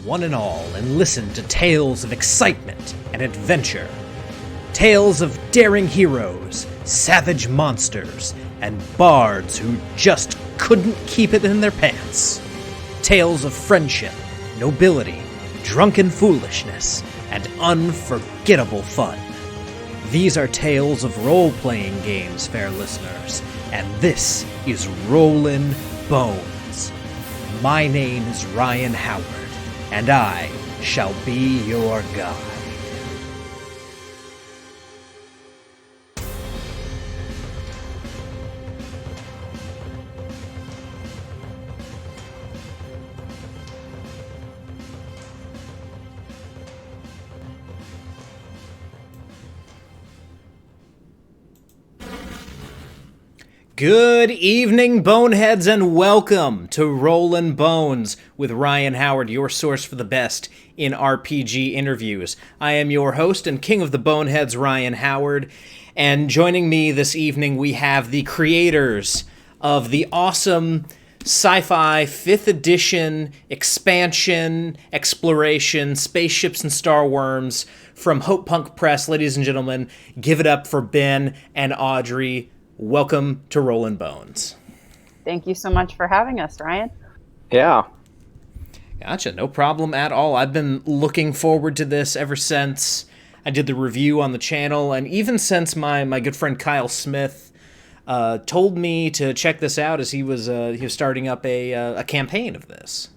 one and all, and listen to tales of excitement and adventure. Tales of daring heroes, savage monsters, and bards who just couldn't keep it in their pants. Tales of friendship, nobility, drunken foolishness, and unforgettable fun. These are tales of role-playing games, fair listeners, and this is Rollin' Bones. My name is Ryan Howard, and I shall be your guide. Good evening, Boneheads, and welcome to Rollin' Bones with Ryan Howard, your source for the best in RPG interviews. I am your host and king of the Boneheads, Ryan Howard, and joining me this evening we have the creators of the awesome sci-fi 5th edition expansion exploration Spaceships and Starwyrms from HopePunk Press. Ladies and gentlemen, give it up for Ben and Audrey. Welcome to Rollin' Bones. Thank you so much for having us, Ryan. Yeah. Gotcha, no problem at all. I've been looking forward to this ever since I did the review on the channel, and even since my good friend Kyle Smith told me to check this out as he was starting up a campaign of this.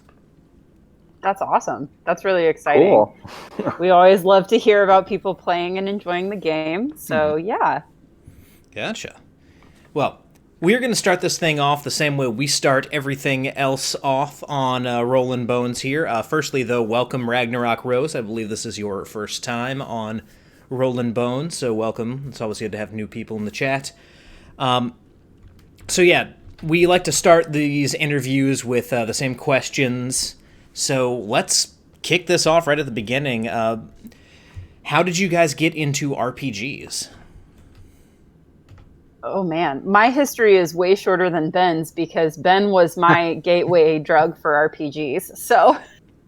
That's awesome. That's really exciting. Cool. We always love to hear about people playing and enjoying the game, so yeah. Gotcha. Well, we're going to start this thing off the same way we start everything else off on Rollin' Bones here. Firstly, though, welcome Ragnarok Rose. I believe this is your first time on Rollin' Bones, so welcome. It's always good to have new people in the chat. So yeah, we like to start these interviews with the same questions. So let's kick this off right at the beginning. How did you guys get into RPGs? Oh man, my history is way shorter than Ben's because Ben was my gateway drug for RPGs. So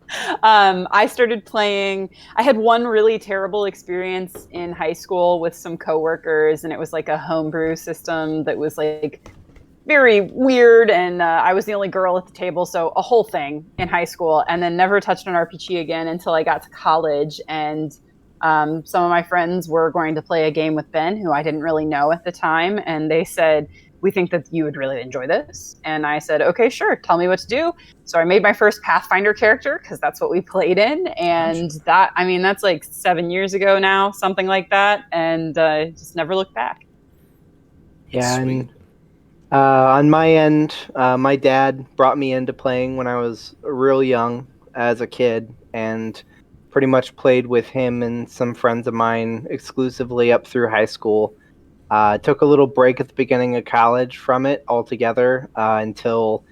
I started playing. I had one really terrible experience in high school with some coworkers, and it was like a homebrew system that was like very weird, and I was the only girl at the table, so a whole thing in high school, and then never touched an RPG again until I got to college. And some of my friends were going to play a game with Ben, who I didn't really know at the time, and they said, "We think that you would really enjoy this." And I said, "Okay, sure, tell me what to do." So I made my first Pathfinder character, because that's what we played in, and that's like 7 years ago now, something like that, and just never looked back. Yeah, Sweet. and on my end, my dad brought me into playing when I was real young as a kid, and pretty much played with him and some friends of mine exclusively up through high school. Took a little break at the beginning of college from it altogether until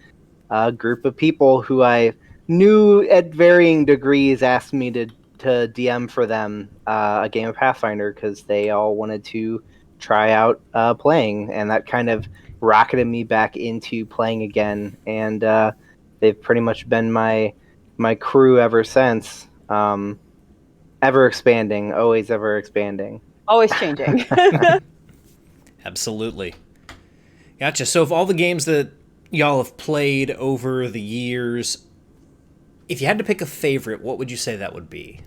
a group of people who I knew at varying degrees asked me to DM for them a game of Pathfinder because they all wanted to try out playing, and that kind of rocketed me back into playing again, and they've pretty much been my crew ever since. Ever expanding, always ever expanding. Always changing. Absolutely. Gotcha. So of all the games that y'all have played over the years, if you had to pick a favorite, what would you say that would be?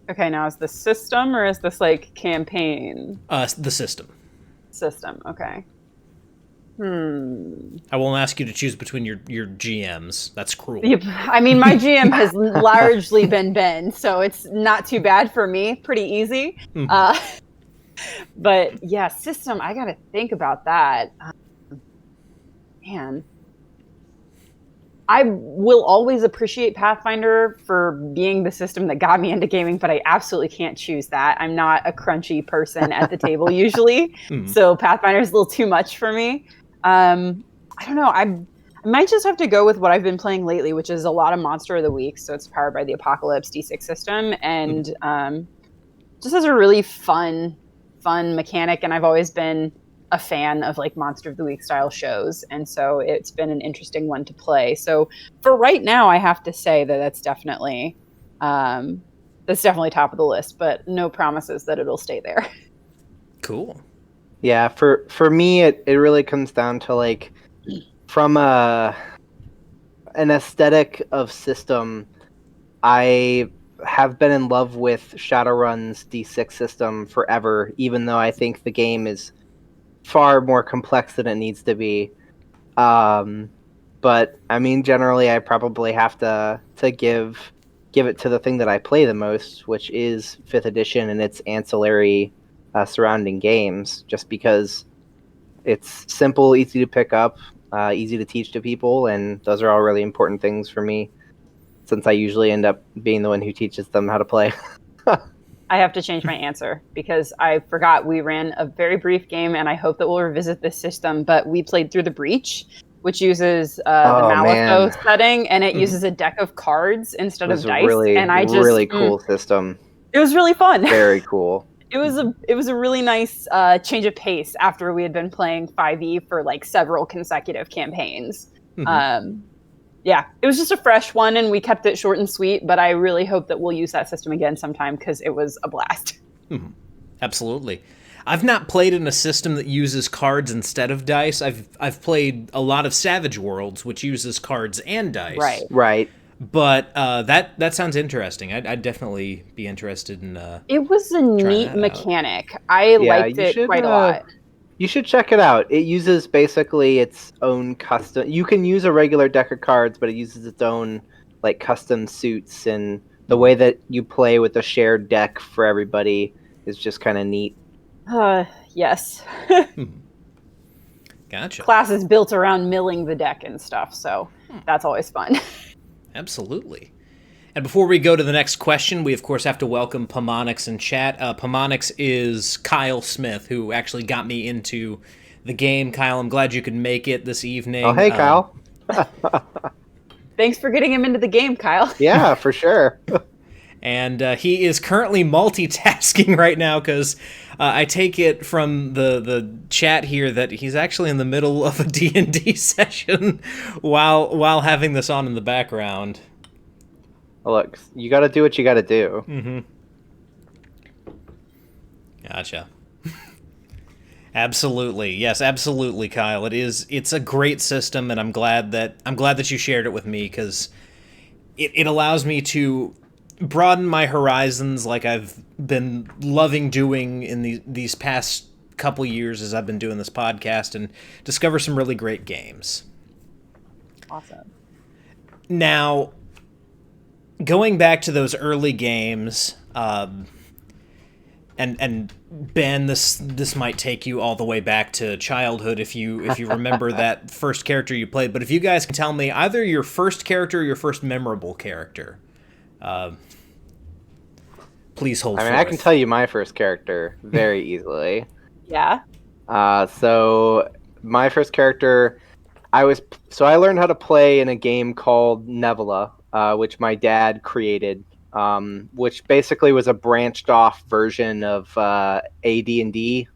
Okay, now is this system or is this like campaign? The system. System, okay. I won't ask you to choose between your GMs. That's cruel. I mean, my GM has largely been Ben, so it's not too bad for me. Pretty easy. But yeah, system, I got to think about that. Man. I will always appreciate Pathfinder for being the system that got me into gaming, but I absolutely can't choose that. I'm not a crunchy person at the table usually, so Pathfinder is a little too much for me. I don't know. I might just have to go with what I've been playing lately, which is a lot of Monster of the Week. So it's powered by the Apocalypse D6 system, and just has a really fun mechanic. And I've always been a fan of like Monster of the Week style shows, and so it's been an interesting one to play. So for right now, I have to say that that's definitely top of the list, but no promises that it'll stay there. Cool. Yeah, for me, it really comes down to like from an aesthetic of system. I have been in love with Shadowrun's D6 system forever, even though I think the game is far more complex than it needs to be. But I mean, generally, I probably have to give it to the thing that I play the most, which is 5th edition and its ancillary surrounding games, just because it's simple, easy to pick up, easy to teach to people, and those are all really important things for me, since I usually end up being the one who teaches them how to play. I have to change my answer because I forgot we ran a very brief game, and I hope that we'll revisit this system, but we played through The Breach, which uses the Malifaux setting, and it uses a deck of cards instead of dice. Really, and I just really cool system. It was really fun. Very cool. It was a really nice change of pace after we had been playing 5e for like several consecutive campaigns. Yeah, it was just a fresh one, and we kept it short and sweet, but I really hope that we'll use that system again sometime because it was a blast. Absolutely. I've not played in a system that uses cards instead of dice. I've played a lot of Savage Worlds, which uses cards and dice. Right. But that sounds interesting. I'd definitely be interested in. It was a neat mechanic. I liked it quite a lot. You should check it out. It uses basically its own custom. You can use a regular deck of cards, but it uses its own like custom suits, and the way that you play with a shared deck for everybody is just kind of neat. Yes. Gotcha. Class is built around milling the deck and stuff, so that's always fun. Absolutely. And before we go to the next question, we of course have to welcome Pamonix in chat. Pamonix is Kyle Smith, who actually got me into the game. Kyle, I'm glad you could make it this evening. Oh, hey, Kyle. Thanks for getting him into the game, Kyle. Yeah, for sure. And he is currently multitasking right now because I take it from the chat here that he's actually in the middle of a D&D session while having this on in the background. Look, you got to do what you got to do. Gotcha. Absolutely. Yes, absolutely, Kyle. It's a great system, and I'm glad that you shared it with me because it allows me to broaden my horizons like I've been loving doing in these past couple years as I've been doing this podcast, and discover some really great games. Awesome. Now, going back to those early games, and Ben, this might take you all the way back to childhood if you remember that first character you played. But if you guys can tell me either your first character or your first memorable character, please hold. I mean, I can tell you my first character very easily. Yeah. So my first character, I learned how to play in a game called Nebula, which my dad created, which basically was a branched off version of AD&D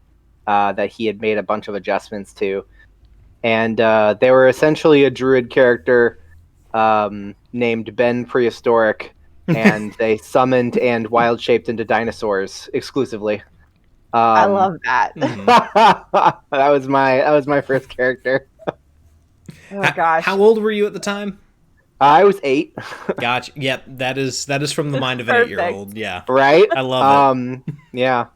that he had made a bunch of adjustments to. And they were essentially a druid character named Ben Prehistoric, and they summoned and wild shaped into dinosaurs exclusively. I love that. That was my first character. Oh gosh. How old were you at the time? I was 8. Gotcha. Yep, that is from the mind of an 8-year-old. Yeah. Right? I love it. Yeah.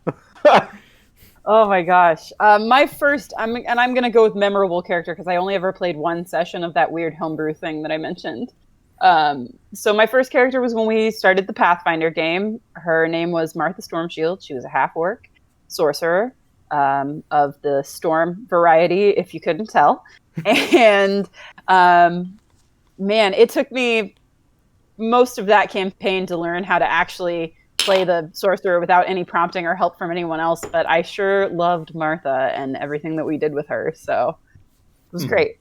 Oh my gosh. My first, I'm going to go with memorable character because I only ever played one session of that weird homebrew thing that I mentioned. So my first character was when we started the Pathfinder game. Her name was Martha Stormshield. She was a half-orc sorcerer of the storm variety, if you couldn't tell. And man, it took me most of that campaign to learn how to actually play the sorcerer without any prompting or help from anyone else, but I sure loved Martha and everything that we did with her, so it was great.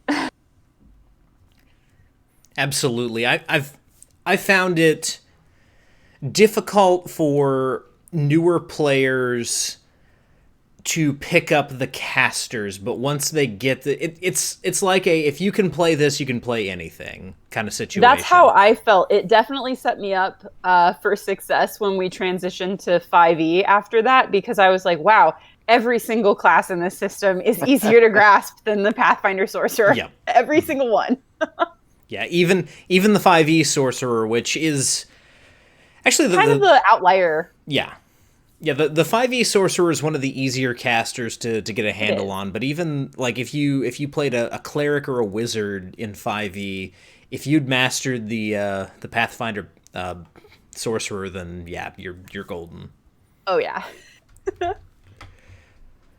Absolutely. I found it difficult for newer players to pick up the casters, but once they get it's like if you can play this, you can play anything kind of situation. That's how I felt. It definitely set me up for success when we transitioned to 5e after that, because I was like, wow, every single class in this system is easier to grasp than the Pathfinder Sorcerer. Yeah. Every single one. Yeah, even the 5e Sorcerer, which is actually kind of the outlier. Yeah. Yeah, the 5e Sorcerer is one of the easier casters to get a handle on, but even like if you played a cleric or a wizard in 5e, if you'd mastered the Pathfinder Sorcerer, then yeah, you're golden. Oh yeah.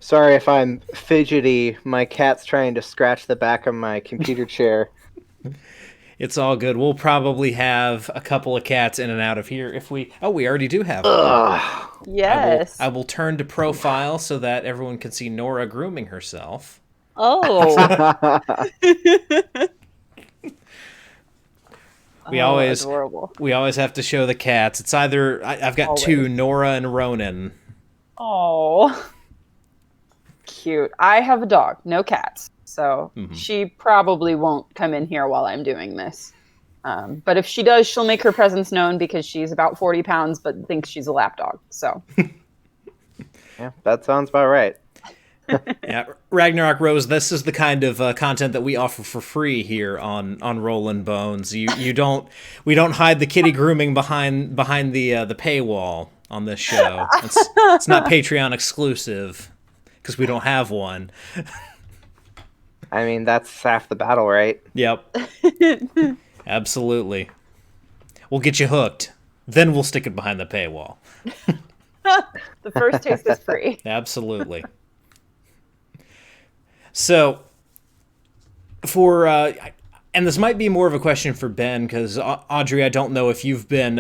Sorry if I'm fidgety. My cat's trying to scratch the back of my computer chair. It's all good. We'll probably have a couple of cats in and out of here if we... Oh, we already do have one. Yes. I will turn to profile so that everyone can see Nora grooming herself. Oh. We always have to show the cats. It's either... I've got two, Nora and Ronan. Oh. Cute. I have a dog, no cats. So she probably won't come in here while I'm doing this. But if she does, she'll make her presence known because she's about 40 pounds, but thinks she's a lap dog. So, yeah, that sounds about right. Yeah, Ragnarok Rose. This is the kind of content that we offer for free here on Rollin' Bones. We don't hide the kitty grooming behind the paywall on this show. It's not Patreon exclusive because we don't have one. I mean, that's half the battle, right? Yep. Absolutely. We'll get you hooked. Then we'll stick it behind the paywall. The first taste is free. Absolutely. So, and this might be more of a question for Ben, because Audrey, I don't know if you've been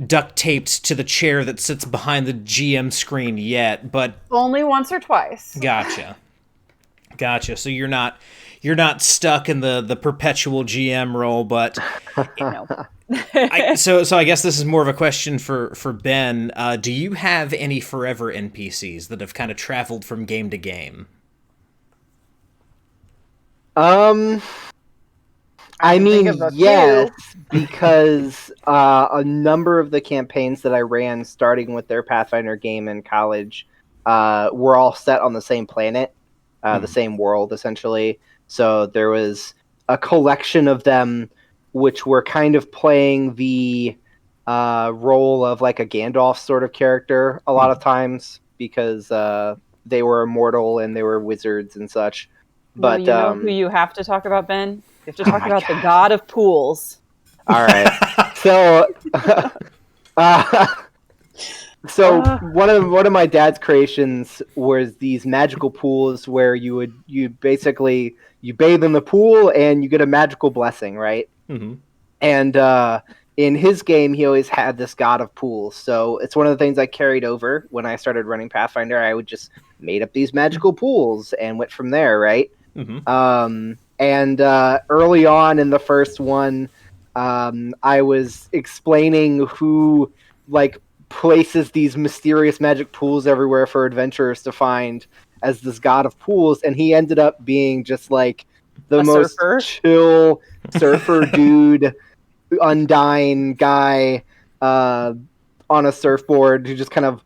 duct taped to the chair that sits behind the GM screen yet, but... Only once or twice. Gotcha. So you're not stuck in the perpetual GM role, but No. so I guess this is more of a question for Ben. Do you have any forever NPCs that have kind of traveled from game to game? I mean, yes, because a number of the campaigns that I ran, starting with their Pathfinder game in college, were all set on the same planet. The same world, essentially. So there was a collection of them which were kind of playing the role of like a Gandalf sort of character a lot of times, because they were immortal and they were wizards and such. Well, But you know who you have to talk about, Ben? You have to talk about the god of pools. All right. So So one of my dad's creations was these magical pools where you basically bathe in the pool and you get a magical blessing, right? Mm-hmm. And in his game, he always had this god of pools. So it's one of the things I carried over when I started running Pathfinder. I would just made up these magical pools and went from there, right? Mm-hmm. And early on in the first one, I was explaining who places these mysterious magic pools everywhere for adventurers to find as this god of pools, and he ended up being just like the most chill surfer dude, undying guy on a surfboard who just kind of,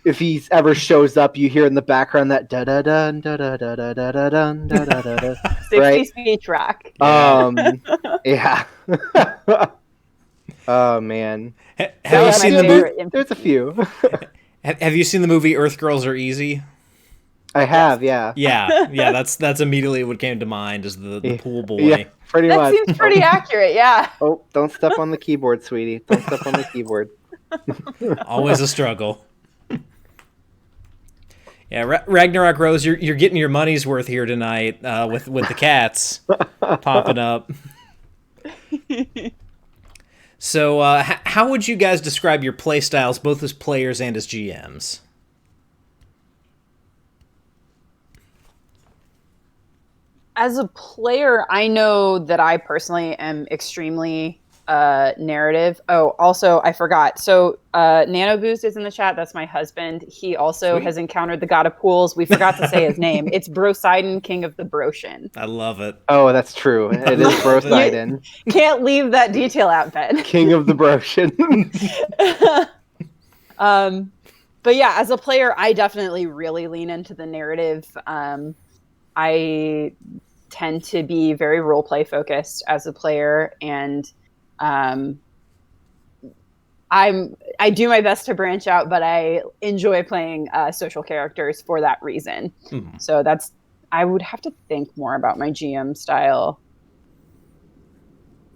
if he ever shows up, you hear in the background that da da da da da da da da da da da da da 60 speech rack. Yeah. Oh man. Have you seen the movie? There's a few. Have you seen the movie Earth Girls Are Easy? I have, yeah. Yeah. That's immediately what came to mind as the pool boy. Yeah, pretty much. That seems pretty accurate, yeah. Oh, don't step on the keyboard, sweetie. Don't step on the keyboard. Always a struggle. Yeah, Ragnarok Rose, you're getting your money's worth here tonight with the cats popping up. So, how would you guys describe your playstyles, both as players and as GMs? As a player, I know that I personally am extremely narrative. Oh, also I forgot. So Nano Boost is in the chat. That's my husband. He also has encountered the god of pools. We forgot to say his name. It's Brosidon, king of the Broshen. I love it. Oh, that's true. It is Brosidon. Can't leave that detail out, Ben. King of the Broshen. But yeah, as a player, I definitely really lean into the narrative. I tend to be very roleplay focused as a player, and I do my best to branch out, but I enjoy playing social characters for that reason. Mm-hmm. So I would have to think more about my GM style.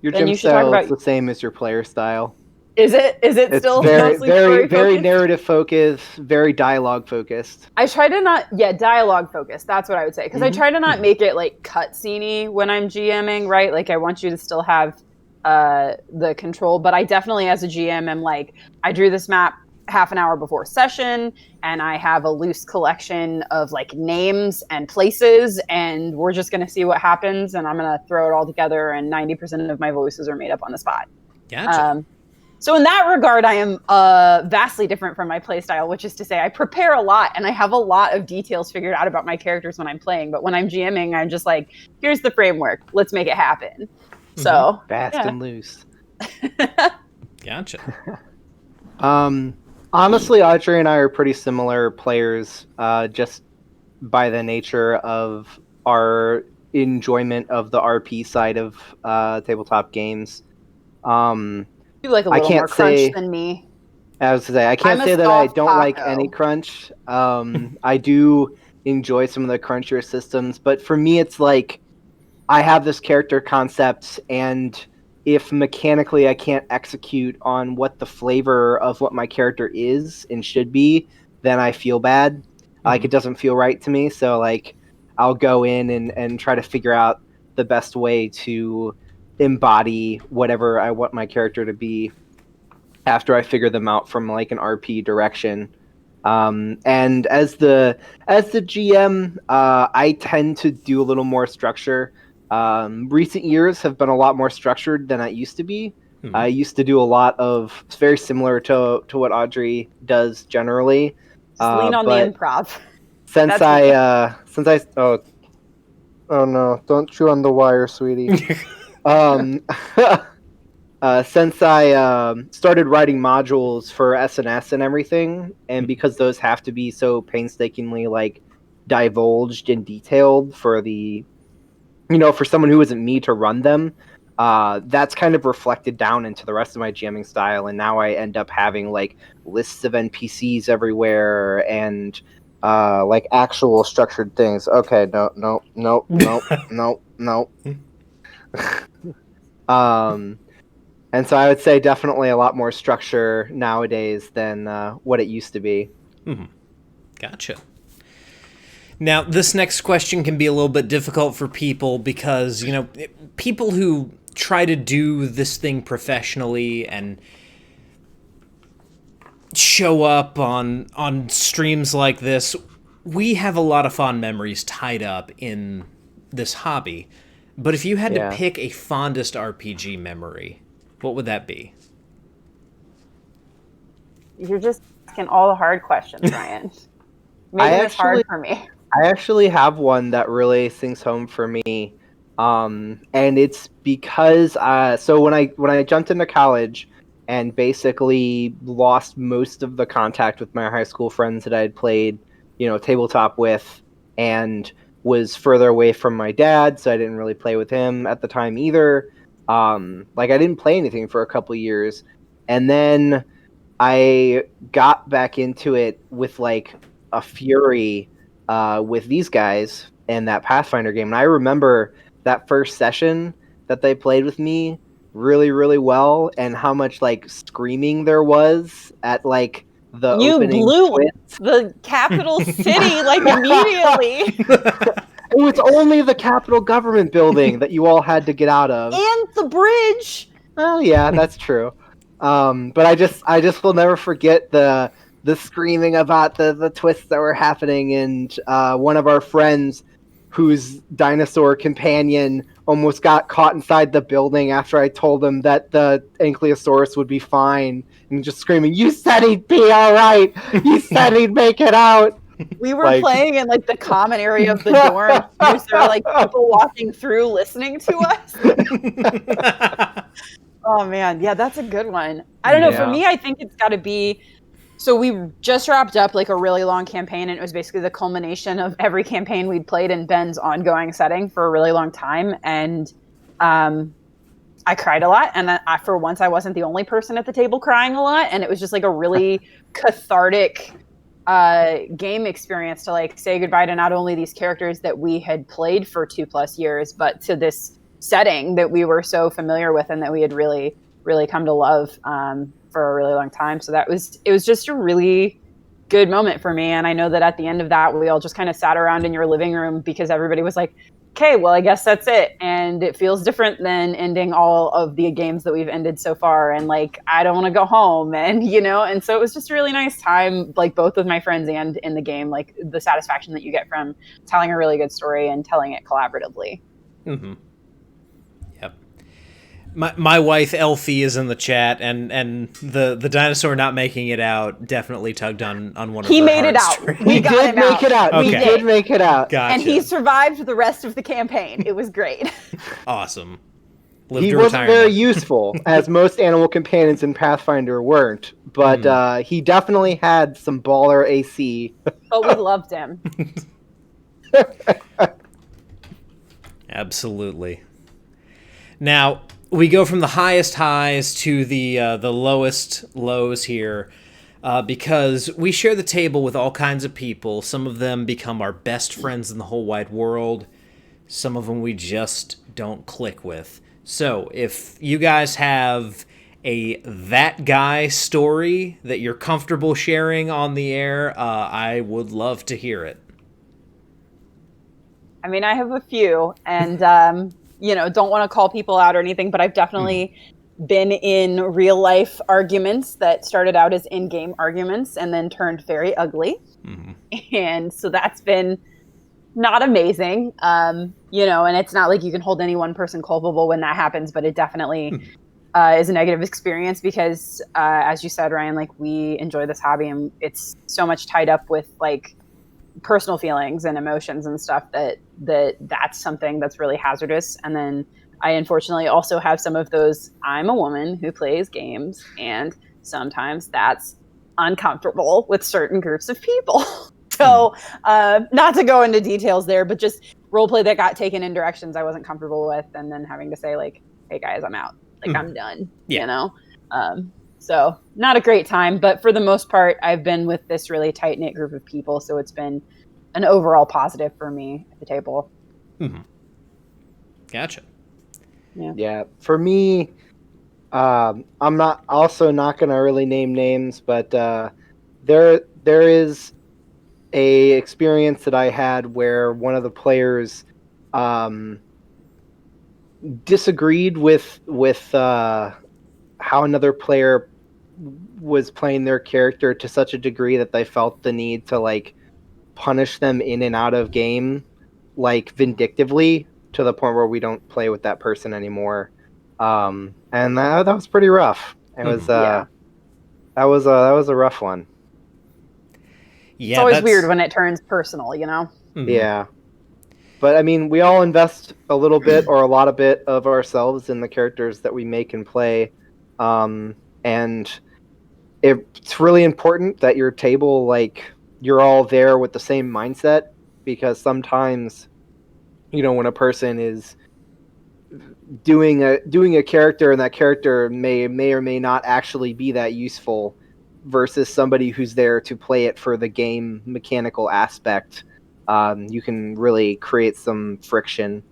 Your GM style is the same as your player style. Is it? It's still mostly very narrative focused, very dialogue focused? I try to not, dialogue focused. That's what I would say, because I try to not make it like cutscene-y when I'm GMing, right? Like I want you to still have the control, but I definitely, as a GM, am like, I drew this map half an hour before session, and I have a loose collection of like names and places, and we're just going to see what happens, and I'm going to throw it all together, and 90% of my voices are made up on the spot. Gotcha. So in that regard, I am vastly different from my playstyle, which is to say I prepare a lot and I have a lot of details figured out about my characters when I'm playing. But when I'm GMing, I'm just like, here's the framework. Let's make it happen. Mm-hmm. So fast and loose. Gotcha. Honestly, Audrey and I are pretty similar players, just by the nature of our enjoyment of the RP side of tabletop games. You like a little more crunch than me. I was to say, I can't say that I don't like any crunch. I do enjoy some of the crunchier systems, but for me, it's like I have this character concept, and if mechanically I can't execute on what the flavor of what my character is and should be, then I feel bad. Mm-hmm. Like it doesn't feel right to me. So like I'll go in and try to figure out the best way to embody whatever I want my character to be after I figure them out from like an RP direction. And as the GM, I tend to do a little more structure. Recent years have been a lot more structured than I used to be. Hmm. I used to do a lot of, it's very similar to what Audrey does generally. Just lean on the improv. Since oh no, don't chew on the wire, sweetie. Since I started writing modules for SNS and everything, and because those have to be so painstakingly like divulged and detailed for the, for someone who isn't me to run them, that's kind of reflected down into the rest of my jamming style, and now I end up having like lists of NPCs everywhere and like actual structured things. Okay, no. And so I would say definitely a lot more structure nowadays than what it used to be. Mm-hmm. Gotcha. Now, this next question can be a little bit difficult for people because, people who try to do this thing professionally and show up on streams like this, we have a lot of fond memories tied up in this hobby. But if you had to pick a fondest RPG memory, what would that be? You're just asking all the hard questions, Ryan. Making this hard for me. I actually have one that really sings home for me, and it's because so when I jumped into college and basically lost most of the contact with my high school friends that I had played, tabletop with, and was further away from my dad, so I didn't really play with him at the time either. I didn't play anything for a couple years, and then I got back into it with like a fury with these guys in that Pathfinder game. And I remember that first session that they played with me really, really well, and how much like screaming there was at like the opening blew twist. The capital city like immediately. It was only the Capitol government building that you all had to get out of, and the bridge. Oh yeah, that's true. But I just will never forget the screaming about the twists that were happening, and one of our friends whose dinosaur companion almost got caught inside the building after I told him that the Ankylosaurus would be fine, and just screaming, "You said he'd be all right! You said he'd make it out!" We were playing in like the common area of the dorm. There were like people walking through listening to us. Oh man, yeah, that's a good one. I don't know. For me, I think it's got to be. So we just wrapped up like a really long campaign, and it was basically the culmination of every campaign we'd played in Ben's ongoing setting for a really long time. And I cried a lot, and for once, I wasn't the only person at the table crying a lot, and it was just like a really cathartic game experience to like say goodbye to not only these characters that we had played for 2+ years, but to this setting that we were so familiar with and that we had really, really come to love for a really long time. So it was just a really good moment for me. And I know that at the end of that, we all just kind of sat around in your living room because everybody was like, okay, well, I guess that's it. And it feels different than ending all of the games that we've ended so far. And like, I don't want to go home. And, and so it was just a really nice time, like both with my friends and in the game, like the satisfaction that you get from telling a really good story and telling it collaboratively. Mm-hmm. Yep. My wife Elfie is in the chat, and the dinosaur not making it out definitely tugged on one of he her made it out. We did make it out. Okay. We did make it out. Gotcha. And he survived the rest of the campaign. It was great. Awesome. He wasn't very useful, as most animal companions in Pathfinder weren't, but he definitely had some baller AC. But we loved him. Absolutely. Now, we go from the highest highs to the lowest lows here, because we share the table with all kinds of people. Some of them become our best friends in the whole wide world. Some of them we just don't click with. So, if you guys have a that guy story that you're comfortable sharing on the air, I would love to hear it. I mean, I have a few, and don't want to call people out or anything, but I've definitely been in real life arguments that started out as in-game arguments and then turned very ugly. Mm-hmm. And so that's been not amazing. And it's not like you can hold any one person culpable when that happens, but it definitely is a negative experience because, as you said, Ryan, like we enjoy this hobby and it's so much tied up with like personal feelings and emotions and stuff that's something that's really hazardous. And then I unfortunately also have some of those, I'm a woman who plays games, and sometimes that's uncomfortable with certain groups of people. So not to go into details there, but just roleplay that got taken in directions I wasn't comfortable with, and then having to say like, hey guys, I'm out. Like I'm done, So not a great time, but for the most part, I've been with this really tight-knit group of people. So it's been an overall positive for me at the table. Mm-hmm. Gotcha. Yeah. For me, I'm not going to really name names, but there is a experience that I had where one of the players disagreed with how another player was playing their character to such a degree that they felt the need to like punish them in and out of game, like vindictively, to the point where we don't play with that person anymore. And that was pretty rough. It was that was a rough one. Yeah, it's always weird when it turns personal, Mm-hmm. Yeah. But I mean, we all invest a little bit or a lot of bit of ourselves in the characters that we make and play. And it's really important that your table, like, you're all there with the same mindset, because sometimes, when a person is doing a character and that character may or may not actually be that useful versus somebody who's there to play it for the game mechanical aspect, you can really create some friction.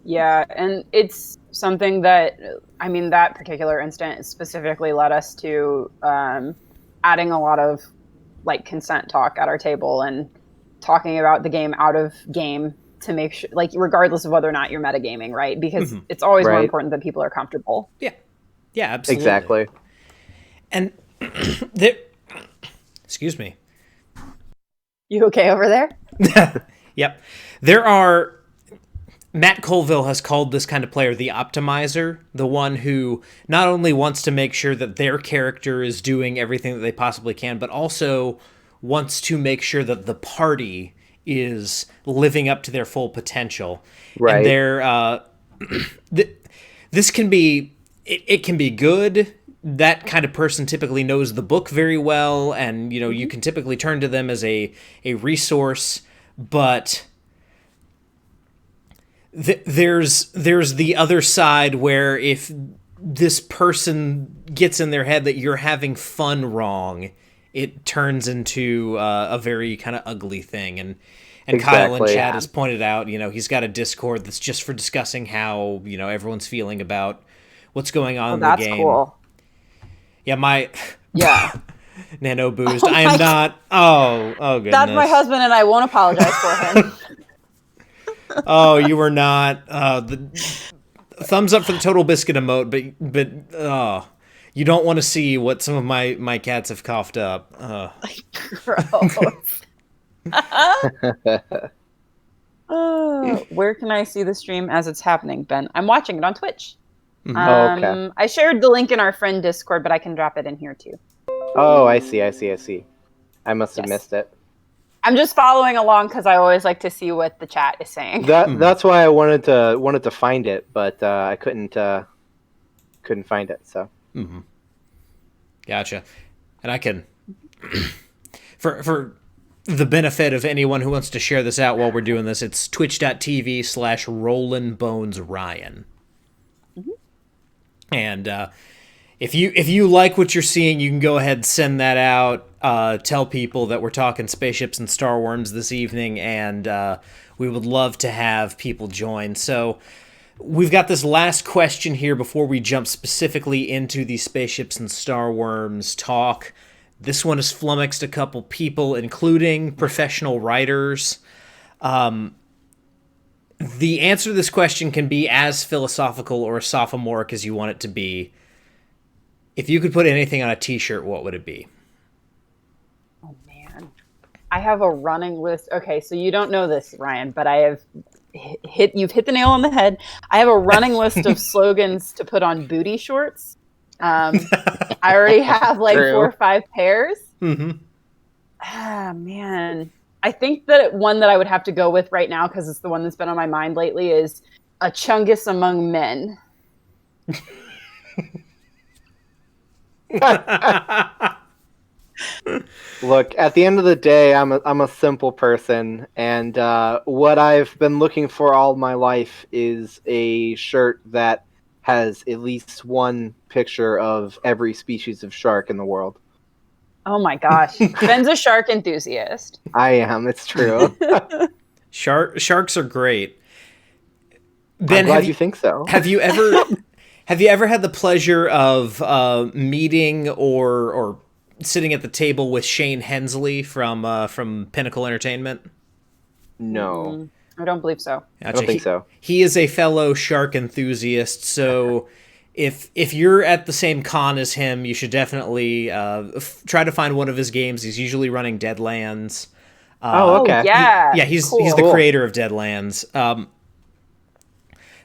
Yeah, and it's something that, that particular instance specifically led us to adding a lot of like consent talk at our table and talking about the game out of game to make sure, like, regardless of whether or not you're metagaming, right? Because it's always more important that people are comfortable. Yeah, absolutely. Exactly. And excuse me. You okay over there? Yep. There are... Matt Colville has called this kind of player the optimizer, the one who not only wants to make sure that their character is doing everything that they possibly can, but also wants to make sure that the party is living up to their full potential. Right. And they're, this can be, it can be good. That kind of person typically knows the book very well, and, you know, you can typically turn to them as a resource, but... There's the other side where if this person gets in their head that you're having fun wrong, it turns into a very kind of ugly thing. And Kyle in chat has pointed out, you know, he's got a Discord that's just for discussing how, you know, everyone's feeling about what's going on in the game. That's cool. Yeah, Nano boozed. I am not. Oh, goodness. That's my husband, and I won't apologize for him. Oh, you were not. The thumbs up for the Total Biscuit emote, but you don't want to see what some of my cats have coughed up. Gross. Where can I see the stream as it's happening, Ben? I'm watching it on Twitch. Okay. I shared the link in our friend Discord, but I can drop it in here too. Oh, I see. I must have missed it. I'm just following along because I always like to see what the chat is saying. That's why I wanted to find it, but I couldn't find it. So. Mm-hmm. Gotcha. And I can, for the benefit of anyone who wants to share this out while we're doing this, it's twitch.tv/RollinBonesRyan. Mm-hmm. And if you like what you're seeing, you can go ahead and send that out. Tell people that we're talking Spaceships and Starwyrms this evening, and we would love to have people join. So we've got this last question here before we jump specifically into the Spaceships and Starwyrms talk. This one has flummoxed a couple people, including professional writers. The answer to this question can be as philosophical or sophomoric as you want it to be. If you could put anything on a t-shirt, what would it be? Oh, man. I have a running list. Okay, so you don't know this, Ryan, but I have you've hit the nail on the head. I have a running list of slogans to put on booty shorts. I already have like 4 or 5 pairs. Mm-hmm. Ah, man. I think that one that I would have to go with right now, because it's the one that's been on my mind lately, is a Chungus among men. Look, at the end of the day, I'm a simple person, and what I've been looking for all my life is a shirt that has at least one picture of every species of shark in the world. Oh my gosh. Ben's a shark enthusiast. I am, it's true. Sharks are great. Ben, I'm glad you think so. Have you ever had the pleasure of meeting or sitting at the table with Shane Hensley from Pinnacle Entertainment? No. I don't believe so. Gotcha. I don't think so. He is a fellow shark enthusiast, so if you're at the same con as him, you should definitely try to find one of his games. He's usually running Deadlands. Okay. He's cool. the creator of Deadlands.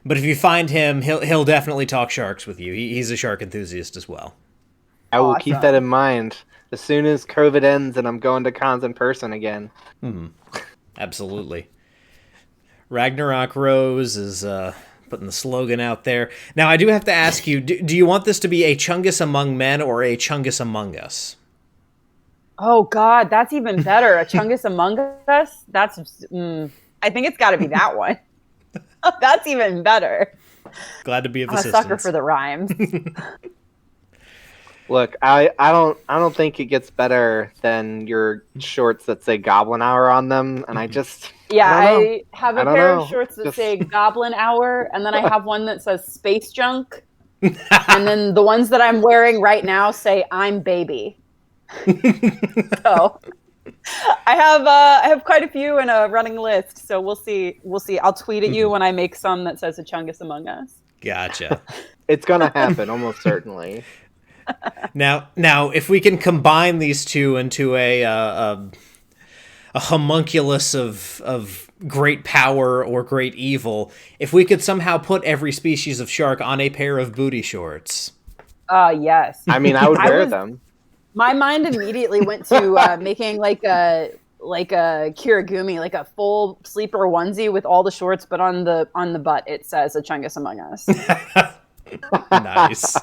But if you find him, he'll definitely talk sharks with you. He's a shark enthusiast as well. I will keep that in mind as soon as COVID ends and I'm going to cons in person again. Mm-hmm. Absolutely. Ragnarok Rose is putting the slogan out there. Now, I do have to ask you, do you want this to be a Chungus Among Men or a Chungus Among Us? Oh, God, that's even better. A Chungus Among Us? That's, I think it's got to be that one. That's even better. Glad to be of assistance. I'm a sucker for the rhymes. Look, I don't think it gets better than your shorts that say Goblin Hour on them, and I have a pair of shorts that say Goblin Hour, and then I have one that says Space Junk, and then the ones that I'm wearing right now say I'm Baby. So I have quite a few in a running list, so we'll see. I'll tweet at you when I make some that says a Chungus Among Us. Gotcha. It's gonna happen, almost certainly. Now, if we can combine these two into a a homunculus of great power or great evil, if we could somehow put every species of shark on a pair of booty shorts. Yes. I mean, I would wear them. My mind immediately went to making like a kirigumi, like a full sleeper onesie with all the shorts, but on the butt it says "A Chungus Among Us." Nice.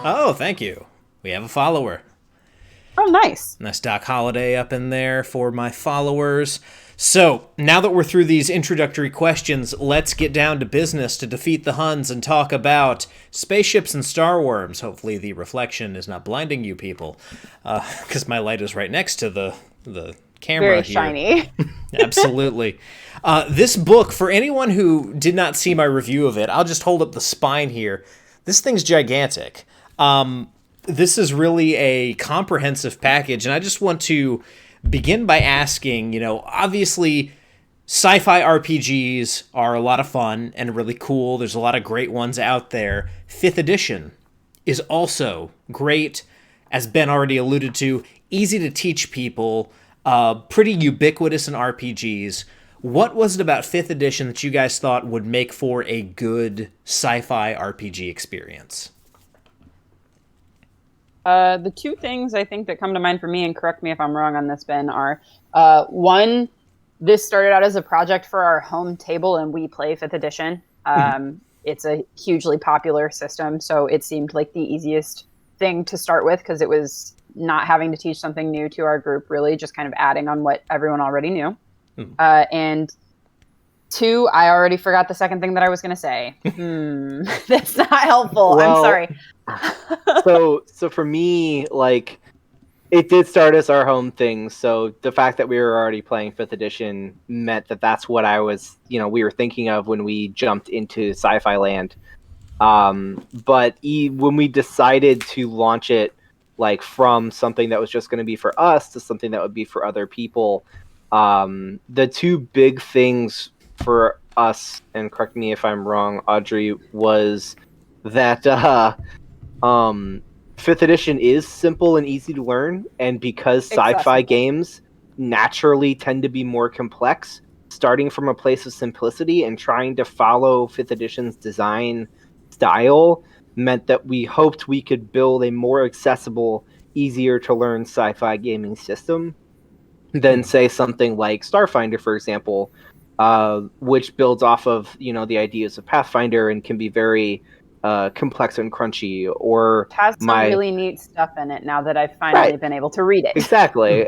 Oh, thank you. We have a follower. Oh, nice. Nice Doc Holiday up in there for my followers. So, now that we're through these introductory questions, let's get down to business to defeat the Huns and talk about Spaceships and Starwyrms. Hopefully the reflection is not blinding you people, because my light is right next to the camera. Very here. shiny. Absolutely. This book, for anyone who did not see my review of it, I'll just hold up the spine here. This thing's gigantic. This is really a comprehensive package, and I just want to begin by asking, obviously sci-fi RPGs are a lot of fun and really cool. There's a lot of great ones out there. 5th edition is also great, as Ben already alluded to, easy to teach people, pretty ubiquitous in RPGs. What was it about 5th edition that you guys thought would make for a good sci-fi RPG experience? The two things I think that come to mind for me, and correct me if I'm wrong on this, Ben, are one, this started out as a project for our home table, and we play 5th edition. It's a hugely popular system, so it seemed like the easiest thing to start with because it was not having to teach something new to our group, really, just kind of adding on what everyone already knew. And two, I already forgot the second thing that I was going to say. That's not helpful. Well, I'm sorry. So for me, like, it did start as our home thing. So the fact that we were already playing 5th edition meant that that's what I was, we were thinking of when we jumped into sci-fi land. But when we decided to launch it, like, from something that was just going to be for us to something that would be for other people, the two big things for us, and correct me if I'm wrong, Audrey, was that 5th edition is simple and easy to learn, and because sci-fi games naturally tend to be more complex, starting from a place of simplicity and trying to follow 5th edition's design style meant that we hoped we could build a more accessible, easier to learn sci-fi gaming system than, say, something like Starfinder, for example, which builds off of, the ideas of Pathfinder and can be very complex and crunchy. Or it has some really neat stuff in it now that I've finally been able to read it. Exactly.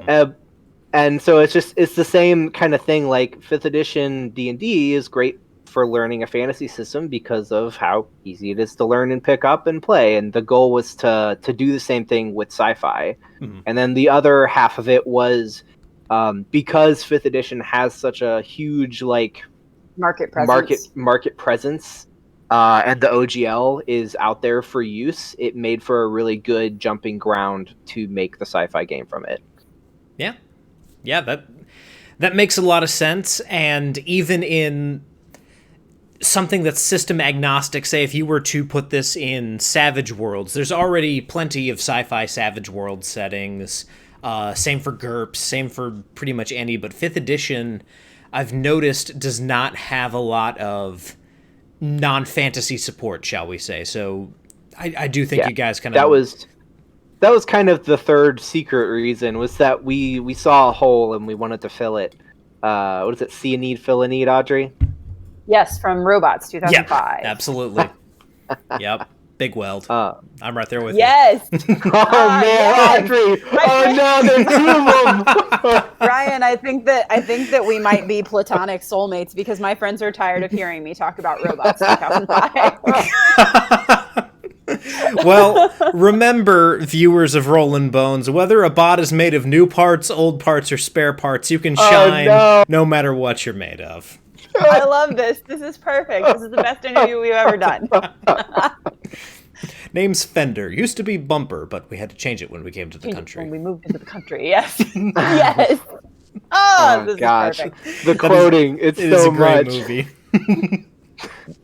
And so it's the same kind of thing. Like 5th edition D&D is great for learning a fantasy system because of how easy it is to learn and pick up and play. And the goal was to do the same thing with sci-fi. And then the other half of it was because 5th edition has such a huge market presence, and the OGL is out there for use, it made for a really good jumping ground to make the sci-fi game from it. Yeah, that makes a lot of sense. And even in something that's system agnostic, say if you were to put this in Savage Worlds, there's already plenty of sci-fi Savage World settings. Same for GURPS, same for pretty much any, but 5th edition, I've noticed, does not have a lot of non-fantasy support, shall we say. So I do think you guys kind of... That was kind of the third secret reason, was that we saw a hole and we wanted to fill it. What is it, See a Need, Fill a Need, Audrey? Yes, from Robots, 2005. Yeah, absolutely. Yep. Big weld. I'm right there with you. Oh, man, Audrey! Oh, no, there's two of them! Ryan, I think that we might be platonic soulmates because my friends are tired of hearing me talk about Robots 2005. Well, remember, viewers of Rollin' Bones, whether a bot is made of new parts, old parts, or spare parts, you can shine no matter what you're made of. I love this. This is perfect. This is the best interview we've ever done. Name's Fender. Used to be Bumper, but we had to change it when we came to the country. When we moved into the country, yes. Yes. Oh, this gosh. is perfect. The quoting, it is so a great much. movie.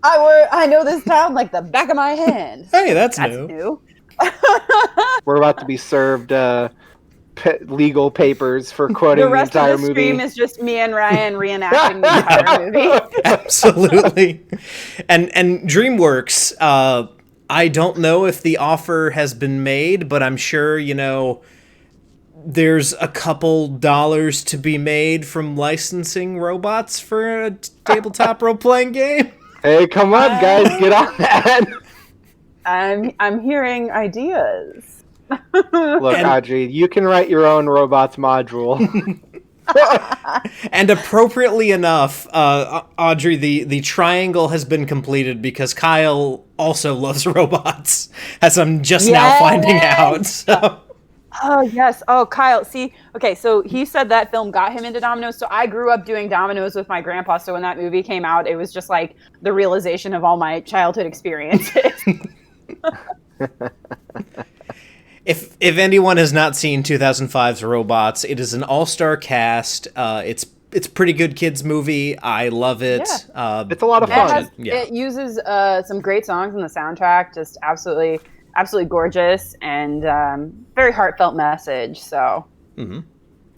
I know this town like the back of my hand. Hey, that's new. We're about to be served legal papers for quoting the rest entire of the movie. stream is just me and Ryan reenacting the entire movie. Absolutely. And DreamWorks, I don't know if the offer has been made, but I'm sure, there's a couple dollars to be made from licensing robots for a tabletop role-playing game. Hey, come on, guys, get on that. I'm hearing ideas. Look, Audrey, you can write your own robots module. And appropriately enough, Audrey, the triangle has been completed because Kyle also loves robots, as I'm just now finding out. So. Oh, yes. Oh, Kyle. See, okay, so he said that film got him into dominoes. So I grew up doing dominoes with my grandpa. So when that movie came out, it was just like the realization of all my childhood experiences. If anyone has not seen 2005's Robots, it is an all-star cast. It's a pretty good kids movie. I love it. Yeah. It's a lot of fun. It uses some great songs in the soundtrack. Just absolutely gorgeous and very heartfelt message. So. Mm-hmm.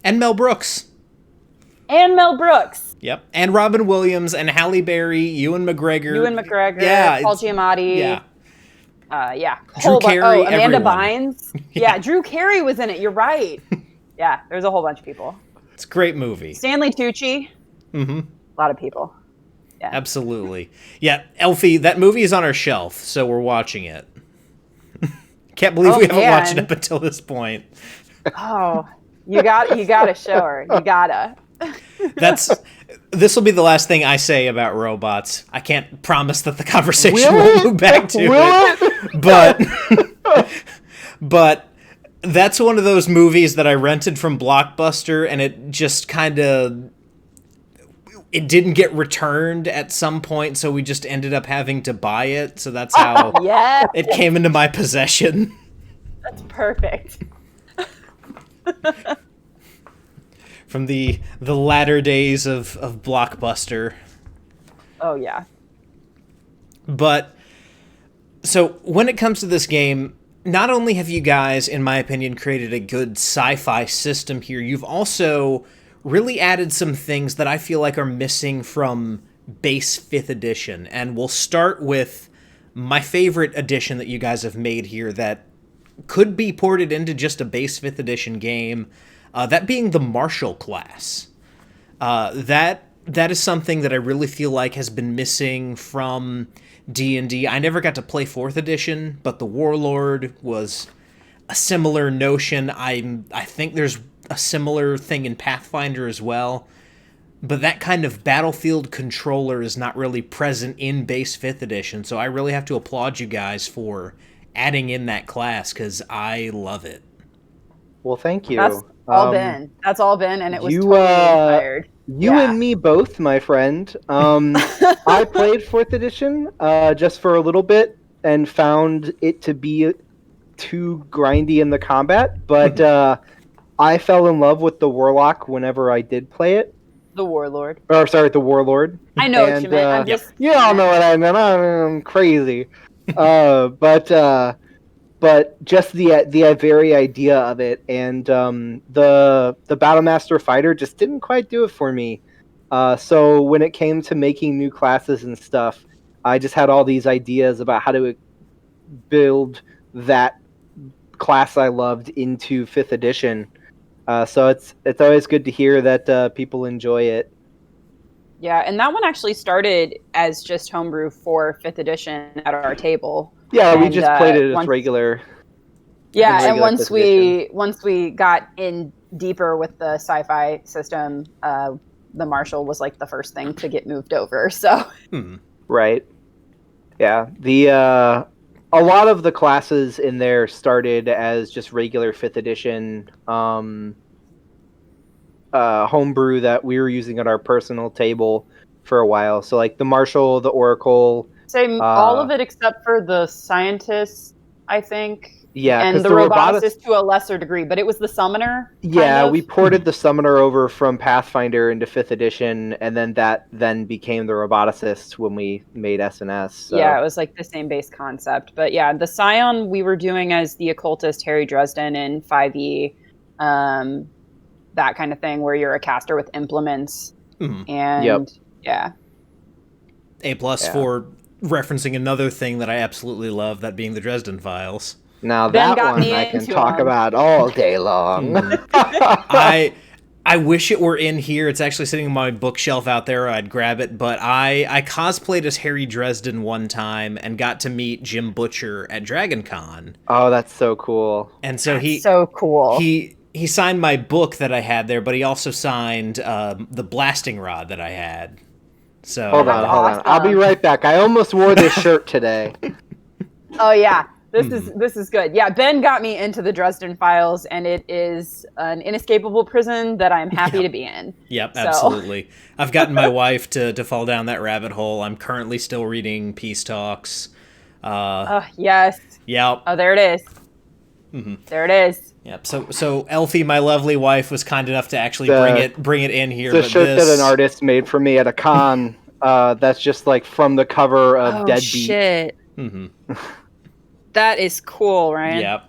And Mel Brooks. Yep. And Robin Williams and Halle Berry, Ewan McGregor. Yeah. Paul Giamatti. Yeah. Drew Carey, Amanda everyone. Bynes. Yeah, Drew Carey was in it. You're right. Yeah, there's a whole bunch of people. It's a great movie. Stanley Tucci. Mm-hmm. A lot of people. Yeah. Absolutely. Yeah, Elfie, that movie is on our shelf, so we're watching it. Can't believe we haven't watched it up until this point. Oh, you gotta show her. You gotta. This will be the last thing I say about robots. I can't promise that the conversation will move back to it. But that's one of those movies that I rented from Blockbuster, and it just it didn't get returned at some point, so we just ended up having to buy it. So that's how it came into my possession. That's perfect. From the latter days of Blockbuster. Oh, yeah. But, so, when it comes to this game, not only have you guys, in my opinion, created a good sci-fi system here, you've also really added some things that I feel like are missing from base 5th edition. And we'll start with my favorite edition that you guys have made here that could be ported into just a base 5th edition game. That being the Marshal class. That is something that I really feel like has been missing from D&D. I never got to play 4th edition, but the Warlord was a similar notion. I think there's a similar thing in Pathfinder as well. But that kind of battlefield controller is not really present in base 5th edition, so I really have to applaud you guys for adding in that class, because I love it. Well, thank you. That's all Ben, and it was totally inspired. You and me both, my friend. I played 4th edition just for a little bit and found it to be too grindy in the combat, but I fell in love with the Warlock whenever I did play it. The Warlord. The Warlord. I know what you meant. You all know what I meant. I'm crazy. But just the very idea of it, and the Battlemaster Fighter just didn't quite do it for me. So when it came to making new classes and stuff, I just had all these ideas about how to build that class I loved into 5th edition. So it's always good to hear that people enjoy it. Yeah, and that one actually started as just homebrew for 5th edition at our table. Yeah, we just played it as regular. Yeah, and once we got in deeper with the sci-fi system, the Marshal was like the first thing to get moved over. So right, yeah. A lot of the classes in there started as just regular 5th edition homebrew that we were using at our personal table for a while. So like the Marshal, the Oracle. Same, all of it except for the Scientist, I think. Yeah, and the Roboticist to a lesser degree, but it was the Summoner. Yeah, we ported the Summoner over from Pathfinder into 5th edition, and then that became the Roboticist when we made S&S. So. Yeah, it was like the same base concept. But yeah, the Scion we were doing as the Occultist Harry Dresden in 5e, that kind of thing, where you're a caster with implements. And yeah. A+ for referencing another thing that I absolutely love, that being the Dresden Files. Now Ben that got one me I can into talk 'em. about all day long. I wish it were in here. It's actually sitting on my bookshelf out there. I'd grab it, but I cosplayed as Harry Dresden one time and got to meet Jim Butcher at Dragon Con. Oh, that's so cool. And so so cool. He signed my book that I had there, but he also signed the blasting rod that I had. So hold on. I'll be right back. I almost wore this shirt today. Oh yeah. This is good. Yeah, Ben got me into the Dresden Files, and it is an inescapable prison that I'm happy to be in. Yep, absolutely. I've gotten my wife to fall down that rabbit hole. I'm currently still reading Peace Talks. Yes. Yep. Oh, there it is. There it is. Yep. So Elfie, my lovely wife, was kind enough to actually bring it in here. It's a shirt that an artist made for me at a con. That's just like from the cover of Deadbeat. Shit. That is cool, Ryan. Yep.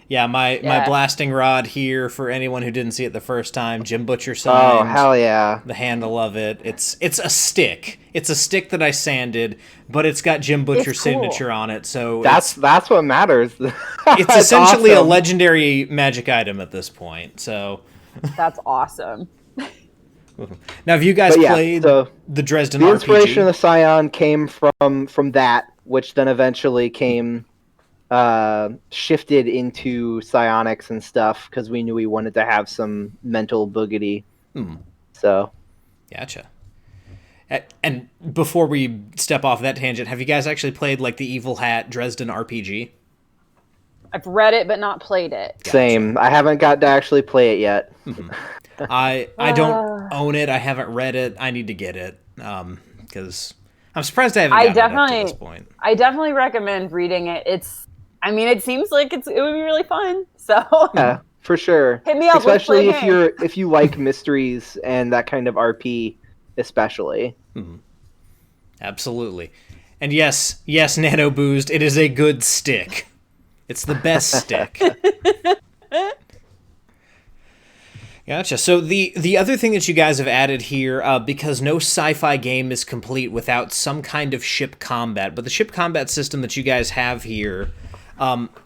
Yeah, my blasting rod here, for anyone who didn't see it the first time, Jim Butcher signed. Oh, hell yeah. The handle of it. It's a stick. It's a stick that I sanded, but it's got Jim Butcher's signature on it. So that's what matters. It's essentially awesome. A legendary magic item at this point. So that's awesome. Now, have you guys played the Dresden RPG? The inspiration of the Scion came from that, which then eventually came shifted into psionics and stuff, because we knew we wanted to have some mental boogity. So gotcha. And before we step off that tangent, have you guys actually played like the Evil Hat Dresden RPG? I've read it but not played it. Gotcha. Same. I haven't got to actually play it yet. I don't own it. I haven't read it. I need to get it because I'm surprised I haven't gotten it up to this point. I definitely recommend reading it. It seems like it would be really fun. So yeah, for sure. Hit me up. Especially if you like mysteries and that kind of RP, especially. Absolutely. And yes, Nano Boozed, it is a good stick. It's the best stick. Gotcha. So the other thing that you guys have added here, because no sci-fi game is complete without some kind of ship combat, but the ship combat system that you guys have here,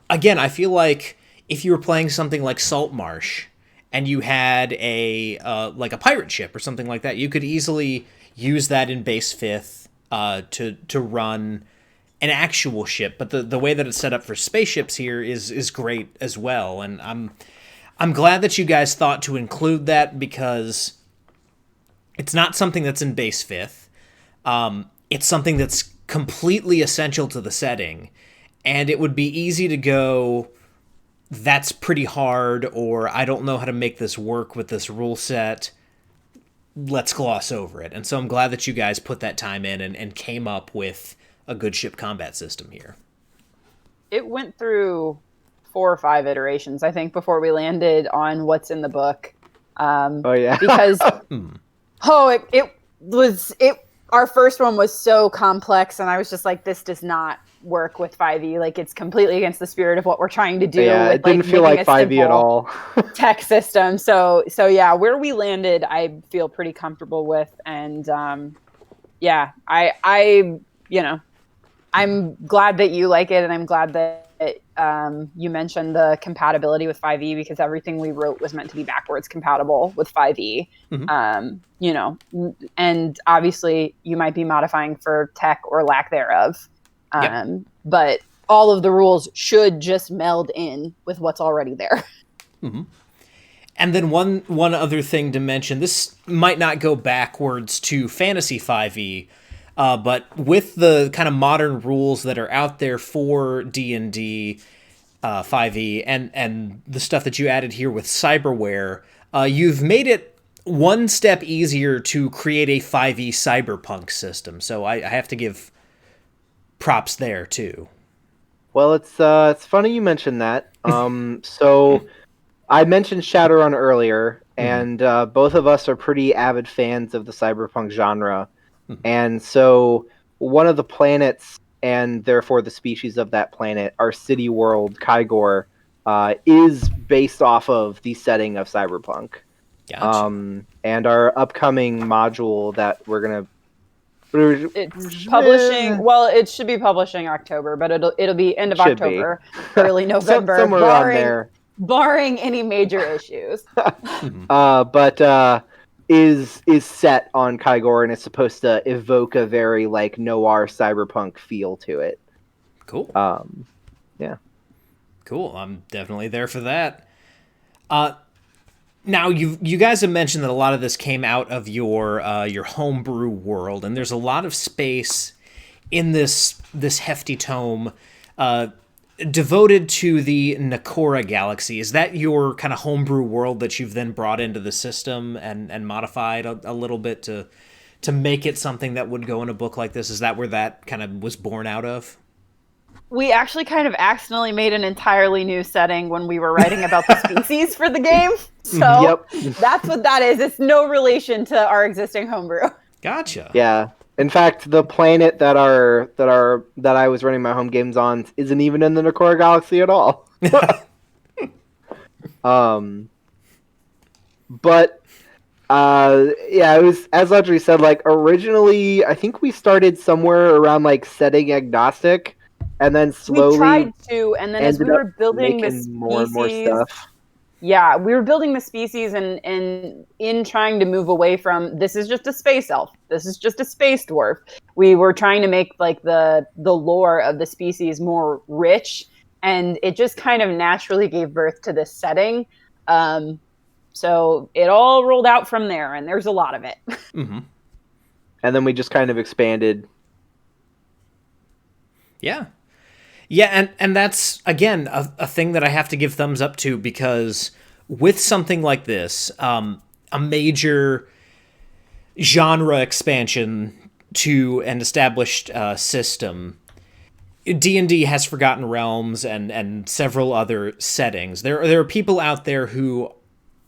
again, I feel like if you were playing something like Saltmarsh and you had a pirate ship or something like that, you could easily use that in base 5th to run an actual ship. But the way that it's set up for spaceships here is great as well, and I'm glad that you guys thought to include that, because it's not something that's in base 5th. It's something that's completely essential to the setting, and it would be easy to go, that's pretty hard, or I don't know how to make this work with this rule set. Let's gloss over it. And so I'm glad that you guys put that time in and came up with a good ship combat system here. It went through 4 or 5 iterations, I think, before we landed on what's in the book. Because our first one was so complex, and I was just like, this does not work with 5e. Like, it's completely against the spirit of what we're trying to do. Yeah, it didn't feel like 5e at all. Tech system. So yeah, where we landed, I feel pretty comfortable with, and I'm glad that you like it, and I'm glad that you mentioned the compatibility with 5e, because everything we wrote was meant to be backwards compatible with 5e. And obviously you might be modifying for tech or lack thereof. But all of the rules should just meld in with what's already there. And then one other thing to mention, this might not go backwards to Fantasy 5e, but with the kind of modern rules that are out there for D&D 5e and the stuff that you added here with cyberware, you've made it one step easier to create a 5e cyberpunk system. So I have to give props there too. Well, it's funny you mentioned that. So I mentioned Shadowrun earlier, and both of us are pretty avid fans of the cyberpunk genre. And so one of the planets, and therefore the species of that planet, our city world, Kygor, is based off of the setting of Cyberpunk. Gotcha. And our upcoming module that we're gonna It's publishing. Well, it should be publishing October, but it'll be end of Should be. October, early November, somewhere around there. barring any major issues. But is set on Kygor, and it's supposed to evoke a very like noir cyberpunk feel to it. Cool. Yeah. Cool. I'm definitely there for that. Now you guys have mentioned that a lot of this came out of your homebrew world, and there's a lot of space in this hefty tome devoted to the Nakora galaxy. Is that your kind of homebrew world that you've then brought into the system and modified a little bit to make it something that would go in a book like this? Is that where that kind of was born out of? We actually kind of accidentally made an entirely new setting when we were writing about the species for the game. So That's what that is. It's no relation to our existing homebrew. Gotcha. Yeah. In fact, the planet that I was running my home games on isn't even in the Nakora galaxy at all. But it was, as Audrey said, like originally I think we started somewhere around like setting agnostic, and then slowly we tried to, and then as we were building the species, more and more stuff. Yeah, we were building the species and in trying to move away from this is just a space elf, this is just a space dwarf. We were trying to make like the lore of the species more rich, and it just kind of naturally gave birth to this setting. So it all rolled out from there, and there's a lot of it. Mm-hmm. And then we just kind of expanded. Yeah. Yeah, and that's, again, a thing that I have to give thumbs up to, because with something like this, a major genre expansion to an established system, D&D has Forgotten Realms and several other settings. There are people out there who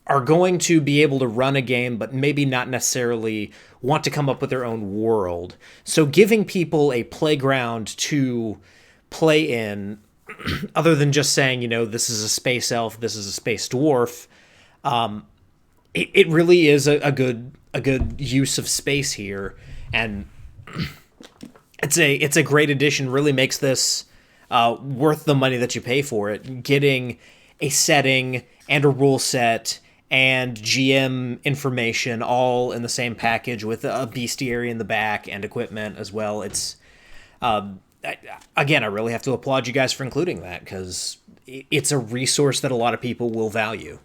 are going to be able to run a game, but maybe not necessarily want to come up with their own world. So giving people a playground to play in, other than just saying, this is a space elf, this is a space dwarf, it really is a good use of space here, and it's a great addition. Really makes this worth the money that you pay for it. Getting a setting and a rule set and GM information all in the same package with a bestiary in the back and equipment as well. It's again, I really have to applaud you guys for including that, because it's a resource that a lot of people will value.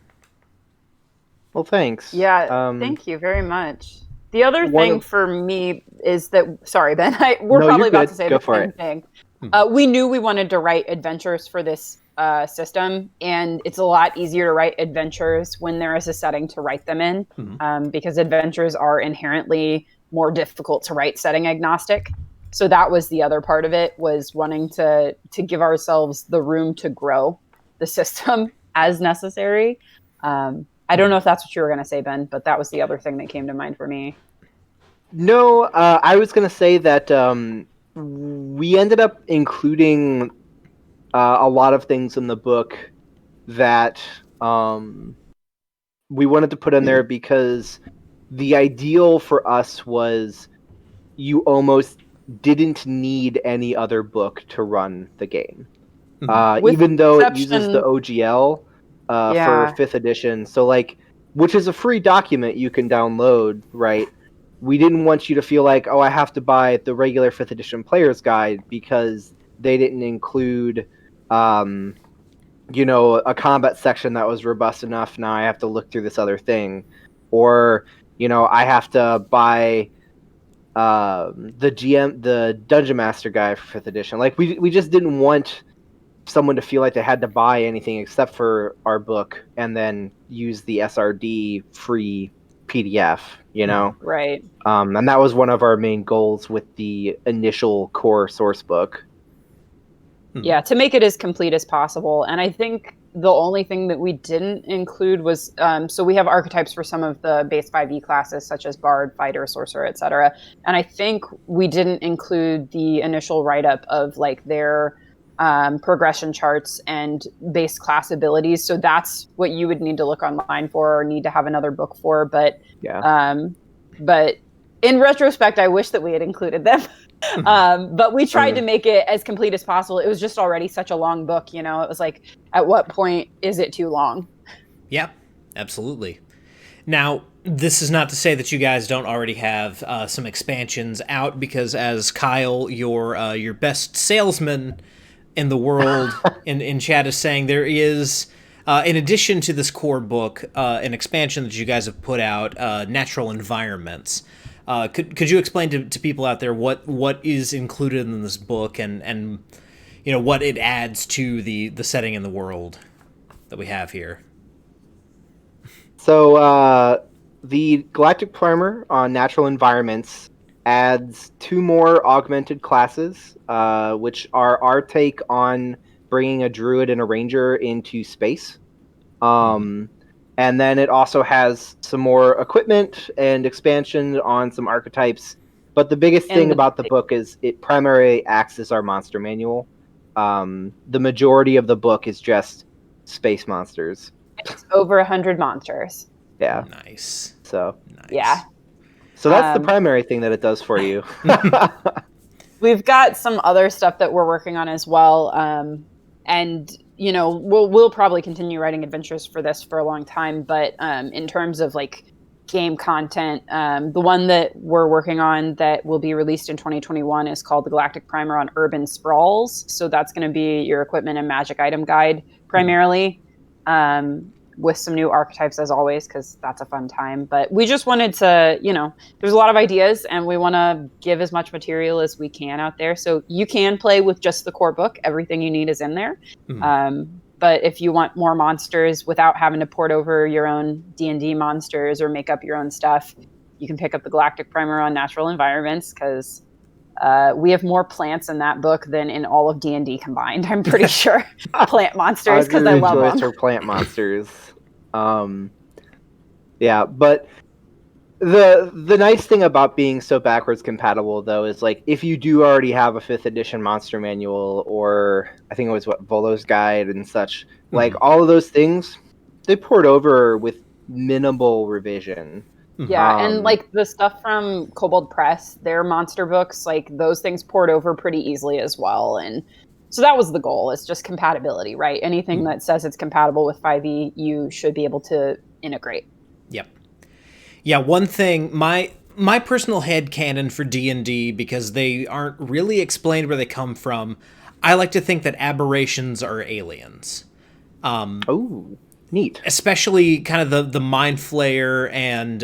Well, thanks. Yeah, thank you very much. The other thing for me is that, sorry, Ben, we're probably about to say the same thing. We knew we wanted to write adventures for this system, and it's a lot easier to write adventures when there is a setting to write them in, because adventures are inherently more difficult to write setting agnostic. So that was the other part of it, was wanting to give ourselves the room to grow the system as necessary. I don't know if that's what you were going to say, Ben, but that was the other thing that came to mind for me. No, I was going to say that we ended up including a lot of things in the book that we wanted to put in there, because the ideal for us was you almost didn't need any other book to run the game. Even though it uses the OGL for 5th edition. So, like, which is a free document you can download, right? We didn't want you to feel like, I have to buy the regular 5th edition player's guide because they didn't include, a combat section that was robust enough. Now I have to look through this other thing. Or, I have to buy the Dungeon Master guide for 5th edition. Like, we just didn't want someone to feel like they had to buy anything except for our book and then use the SRD free PDF, Right. And that was one of our main goals with the initial core source book. Yeah, to make it as complete as possible. And I think the only thing that we didn't include was, so we have archetypes for some of the base 5e classes, such as Bard, Fighter, Sorcerer, etc. And I think we didn't include the initial write-up of like their progression charts and base class abilities. So that's what you would need to look online for or need to have another book for. But but in retrospect, I wish that we had included them. But we tried to make it as complete as possible. It was just already such a long book, It was like, at what point is it too long? Yep, absolutely. Now, this is not to say that you guys don't already have some expansions out, because as Kyle, your best salesman in the world in chat is saying, there is, in addition to this core book, an expansion that you guys have put out, Natural Environments. Could you explain to people out there what is included in this book and what it adds to the setting in the world that we have here? So the Galactic Primer on Natural Environments adds 2 more augmented classes, which are our take on bringing a druid and a ranger into space. And then it also has some more equipment and expansion on some archetypes. But the biggest thing about the book is it primarily acts as our monster manual. The majority of the book is just space monsters. It's over 100 monsters. Yeah. Nice. So. Nice. Yeah. So that's the primary thing that it does for you. We've got some other stuff that we're working on as well. And we'll probably continue writing adventures for this for a long time. But in terms of like game content, the one that we're working on that will be released in 2021 is called the Galactic Primer on Urban Sprawls. So that's going to be your equipment and magic item guide primarily, with some new archetypes as always, because that's a fun time. But we just wanted to, there's a lot of ideas and we want to give as much material as we can out there. So you can play with just the core book. Everything you need is in there. But if you want more monsters without having to port over your own D&D monsters or make up your own stuff, you can pick up the Galactic Primer on Natural Environments, because we have more plants in that book than in all of D&D combined. I'm pretty sure. Plant monsters, because I love them. For plant monsters. Yeah, but the nice thing about being so backwards compatible, though, is like if you do already have a 5th edition monster manual, or I think it was Volo's Guide and such, like all of those things, they port over with minimal revision. Yeah, and like the stuff from Kobold Press, their monster books, like those things poured over pretty easily as well. And so that was the goal. It's just compatibility, right? Anything that says it's compatible with 5e, you should be able to integrate. Yep. Yeah, one thing, my personal headcanon for D&D, because they aren't really explained where they come from, I like to think that aberrations are aliens. Oh, neat. Especially kind of the Mind Flayer and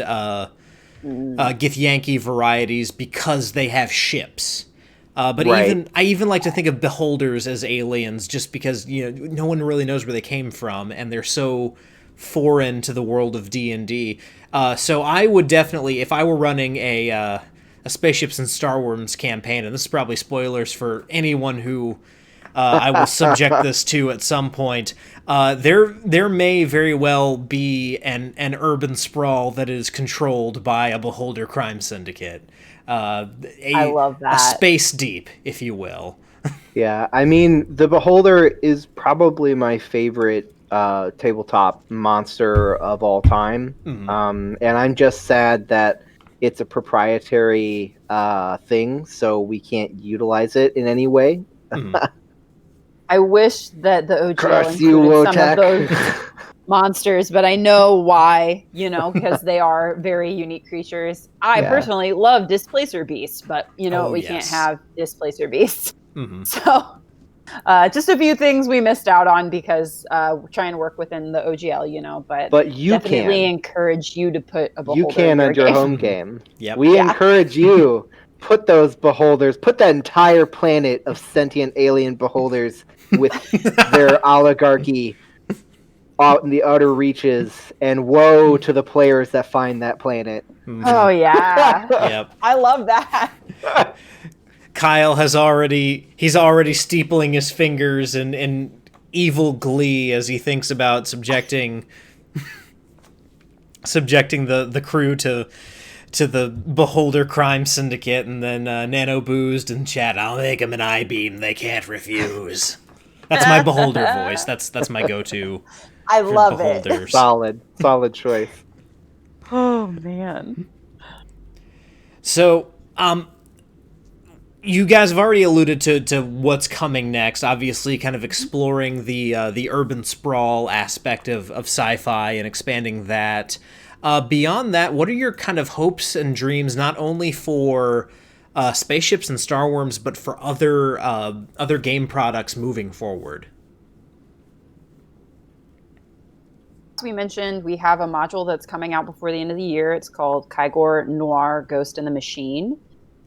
Githyanki varieties, because they have ships. But I even like to think of beholders as aliens, just because no one really knows where they came from, and they're so foreign to the world of D&D. So I would definitely, if I were running a Spaceships and Starwyrms campaign, and this is probably spoilers for anyone who I will subject this to at some point, there may very well be an urban sprawl that is controlled by a beholder crime syndicate. I love that. A space deep, if you will. Yeah, I mean, the Beholder is probably my favorite tabletop monster of all time. And I'm just sad that it's a proprietary thing, so we can't utilize it in any way. I wish that the OGL included some of those monsters, but I know why, because they are very unique creatures. I personally love Displacer Beasts, but we can't have Displacer Beasts. So just a few things we missed out on because we're trying to work within the OGL, but you definitely encourage you to put a beholder you can in your home game. Yep. We encourage you, put those beholders, put that entire planet of sentient alien beholders with their oligarchy out in the outer reaches, and woe to the players that find that planet. Oh yeah. Yep. I love that. Kyle he's already steepling his fingers in evil glee as he thinks about subjecting the crew to to the Beholder Crime Syndicate, and then Nano boozed in chat, "I'll make them an I-beam they can't refuse." That's my Beholder voice. That's my go-to. I love Beholders. Solid choice. Oh man. So, you guys have already alluded to what's coming next. Obviously, kind of exploring the urban sprawl aspect of sci-fi and expanding that. Beyond that, what are your kind of hopes and dreams, not only for Spaceships and Starwyrms, but for other game products moving forward? As we mentioned, we have a module that's coming out before the end of the year. It's called Kygor Noir Ghost in the Machine.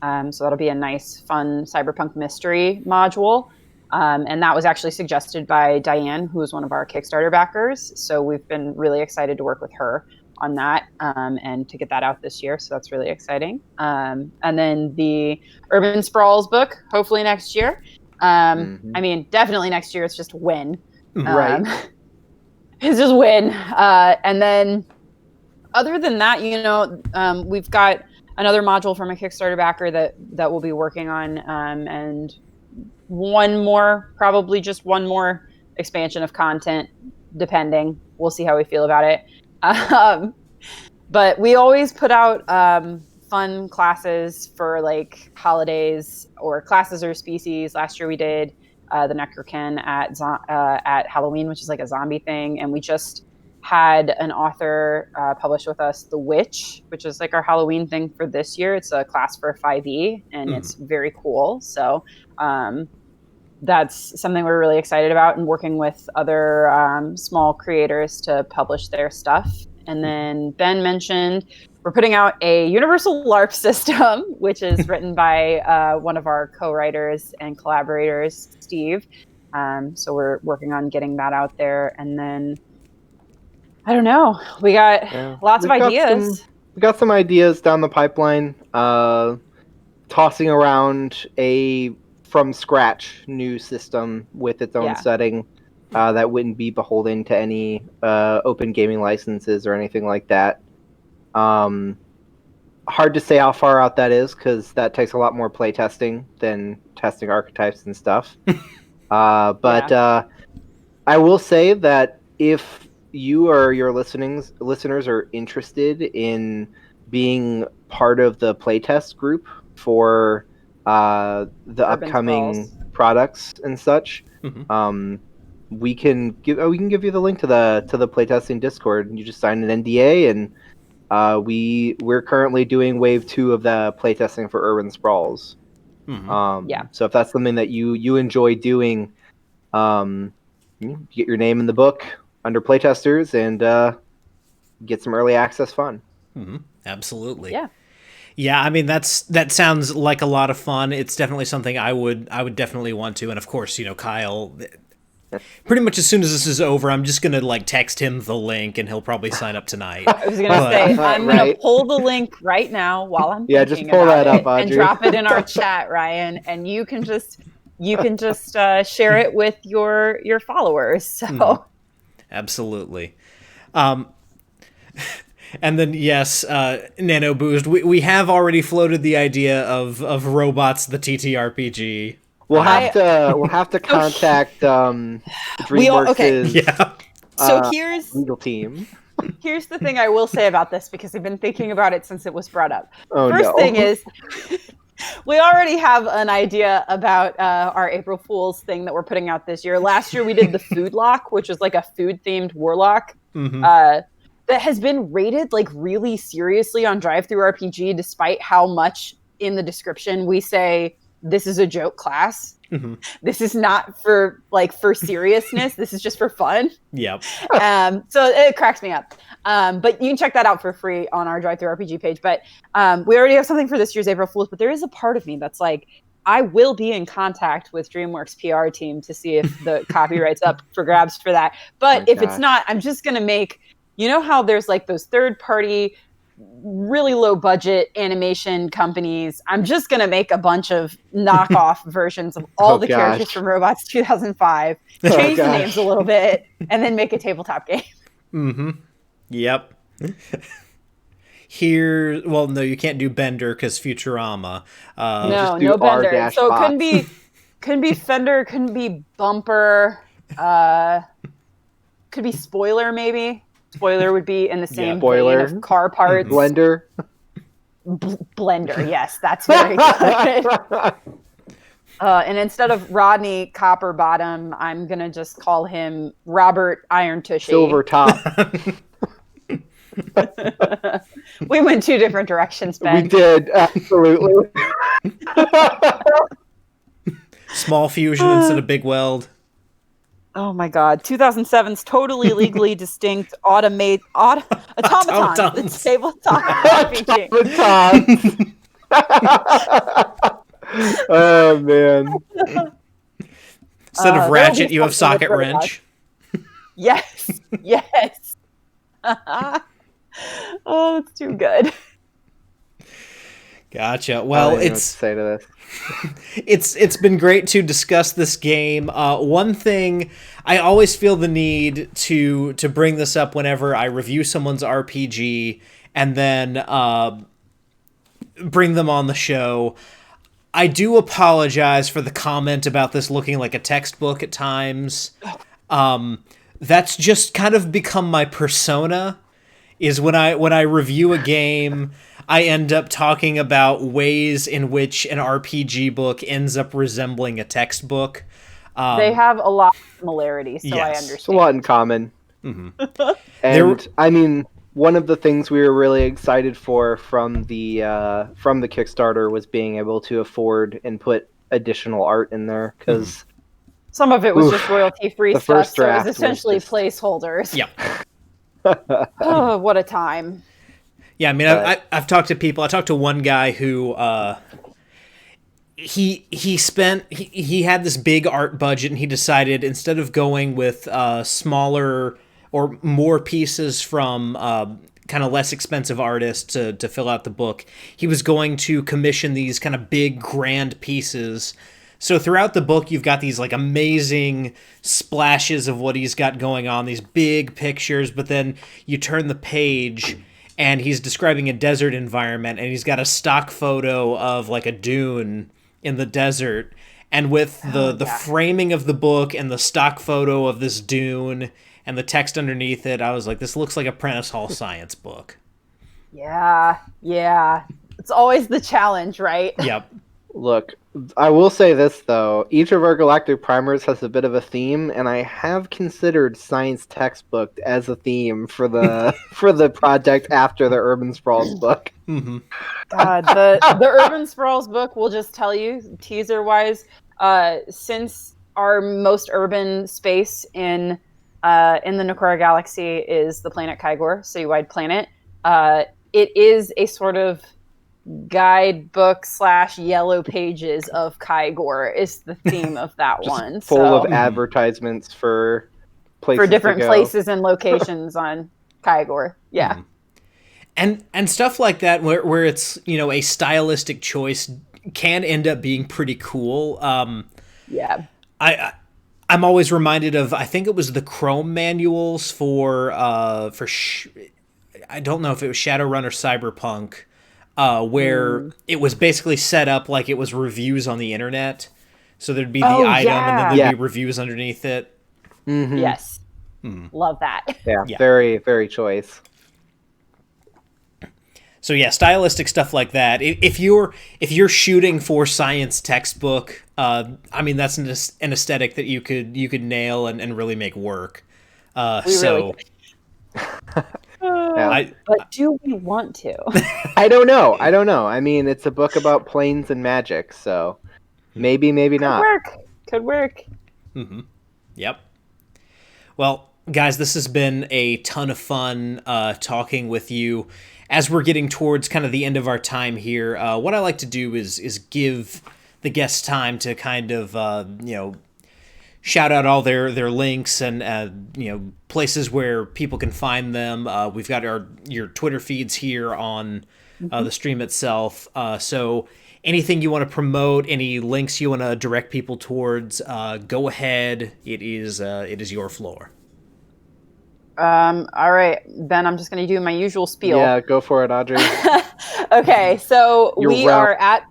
So that'll be a nice, fun cyberpunk mystery module. And that was actually suggested by Diane, who is one of our Kickstarter backers. So we've been really excited to work with her on that and to get that out this year. So that's really exciting. And then the Urban Sprawls book, hopefully next year. I mean, definitely next year. It's just when. Right. It's just when. And then other than that, we've got another module from a Kickstarter backer that we'll be working on, and probably just one more expansion of content, depending. We'll see how we feel about it. But we always put out fun classes for like holidays or classes or species. Last year we did the Necroken at Halloween, which is like a zombie thing, and we just had an author publish with us The Witch, which is like our Halloween thing for this year. It's a class for 5e, and it's very cool. So that's something we're really excited about, and working with other small creators to publish their stuff. And then Ben mentioned we're putting out a universal LARP system, which is written by one of our co-writers and collaborators, Steve. So we're working on getting that out there. And then I don't know. We got lots of ideas. We got some ideas down the pipeline. Tossing around a from scratch new system with its own setting that wouldn't be beholden to any open gaming licenses or anything like that. Hard to say how far out that is, because that takes a lot more play testing than testing archetypes and stuff. But I will say that if you or your listeners are interested in being part of the playtest group for the Urban upcoming Sprawls products and such, we can give you the link to the playtesting Discord. You just sign an NDA, and we're currently doing wave 2 of the playtesting for Urban Sprawls. So if that's something that you enjoy doing, you get your name in the book under playtesters and get some early access fun. Absolutely. Yeah, I mean that sounds like a lot of fun. It's definitely something I would definitely want to. And of course, Kyle, pretty much as soon as this is over, I'm just gonna like text him the link, and he'll probably sign up tonight. I was gonna say I'm gonna pull the link right now while I'm just pull that up, Audrey, and drop it in our chat, Ryan, and you can just share it with your followers. So absolutely. And then yes, Nano Boozed. We have already floated the idea of Robots the TTRPG. We'll have to contact DreamWorks' So here's legal team. Here's the thing I will say about this, because I've been thinking about it since it was brought up. First thing is, we already have an idea about our April Fool's thing that we're putting out this year. Last year we did the Food Lock, which was like a food-themed warlock that has been rated like really seriously on DriveThruRPG, despite how much in the description we say this is a joke class. This is not for seriousness. This is just for fun. Yep. So it cracks me up. But you can check that out for free on our DriveThruRPG page. But we already have something for this year's April Fools. But there is a part of me that's like, I will be in contact with DreamWorks PR team to see if the copyright's up for grabs for that. But if it's not, I'm just going to make, how there's like those third party, really low budget animation companies. I'm just going to make a bunch of knockoff versions of all the characters from Robots 2005, change the names a little bit, and then make a tabletop game. Yep. well, no, you can't do Bender because Futurama. No, do no Bender. R-bots. So it couldn't be Fender, couldn't be Bumper, could be Spoiler maybe. Spoiler would be in the same vein of car parts. Blender. Blender, yes, that's very good. And instead of Rodney Copperbottom, I'm gonna just call him Robert Iron Tushy. Silver Top. We went two different directions, Ben. We did, absolutely. Small fusion instead of big weld. Oh my God! 2007's totally legally distinct automatons. It's tabletop RPG. Oh man! Instead of ratchet, you have socket wrench. Yes, yes. Oh, it's too good. Gotcha. Well, it's say to this. It's been great to discuss this game. One thing I always feel the need to bring this up whenever I review someone's RPG and then bring them on the show. I do apologize for the comment about this looking like a textbook at times. That's just kind of become my persona. Is when I review a game, I end up talking about ways in which an RPG book ends up resembling a textbook. They have a lot of similarities, so yes. I understand. It's a lot in common. Mm-hmm. And I mean, one of the things we were really excited for from the Kickstarter was being able to afford and put additional art in there, because some of it was just royalty-free stuff, first so it draft was essentially was just... placeholders. Yep. Oh, what a time. Yeah, I mean, I've talked to people. I talked to one guy who he had this big art budget, and he decided instead of going with smaller or more pieces from kind of less expensive artists to fill out the book, he was going to commission these kind of big, grand pieces. So throughout the book, you've got these like amazing splashes of what he's got going on, these big pictures, but then you turn the page and he's describing a desert environment, and he's got a stock photo of like a dune in the desert. And with the framing of the book and the stock photo of this dune and the text underneath it, I was like, this looks like a Prentice Hall science book. Yeah. It's always the challenge, right? Yep. Look, I will say this, though. Each of our galactic primers has a bit of a theme, and I have considered science textbook as a theme for the for the project after the Urban Sprawls book. Mm-hmm. God, the Urban Sprawls book, will just tell you, teaser-wise, since our most urban space in the Nakora Galaxy is the planet Kygor, Citywide Planet, it is a sort of guidebook / yellow pages of Kygor is the theme of that one. Full of advertisements for places for different to go. places and locations on Kygor. Yeah. And stuff like that where it's, you know, a stylistic choice can end up being pretty cool. Yeah. I'm always reminded of, I think it was the Chrome manuals for I don't know if it was Shadowrun or Cyberpunk, where it was basically set up like it was reviews on the internet. So there'd be the item and then there'd be reviews underneath it. Mm-hmm. Yes. Love that. Yeah, very, very choice. So yeah, stylistic stuff like that. If you're shooting for science textbook, I mean, that's an aesthetic that you could nail and really make work. Really but do we want to? I don't know. I mean, it's a book about planes and magic, so maybe not. Could work. Mm-hmm. Yep. Well, guys, this has been a ton of fun talking with you. As we're getting towards kind of the end of our time here, what I like to do is give the guests time to kind of shout out all their links and places where people can find them. We've got your Twitter feeds here on the stream itself. So anything you want to promote, any links you want to direct people towards, go ahead. It is your floor. All right, Ben, I'm just going to do my usual spiel. Yeah, go for it, Audrey. Okay, so You're we well- are at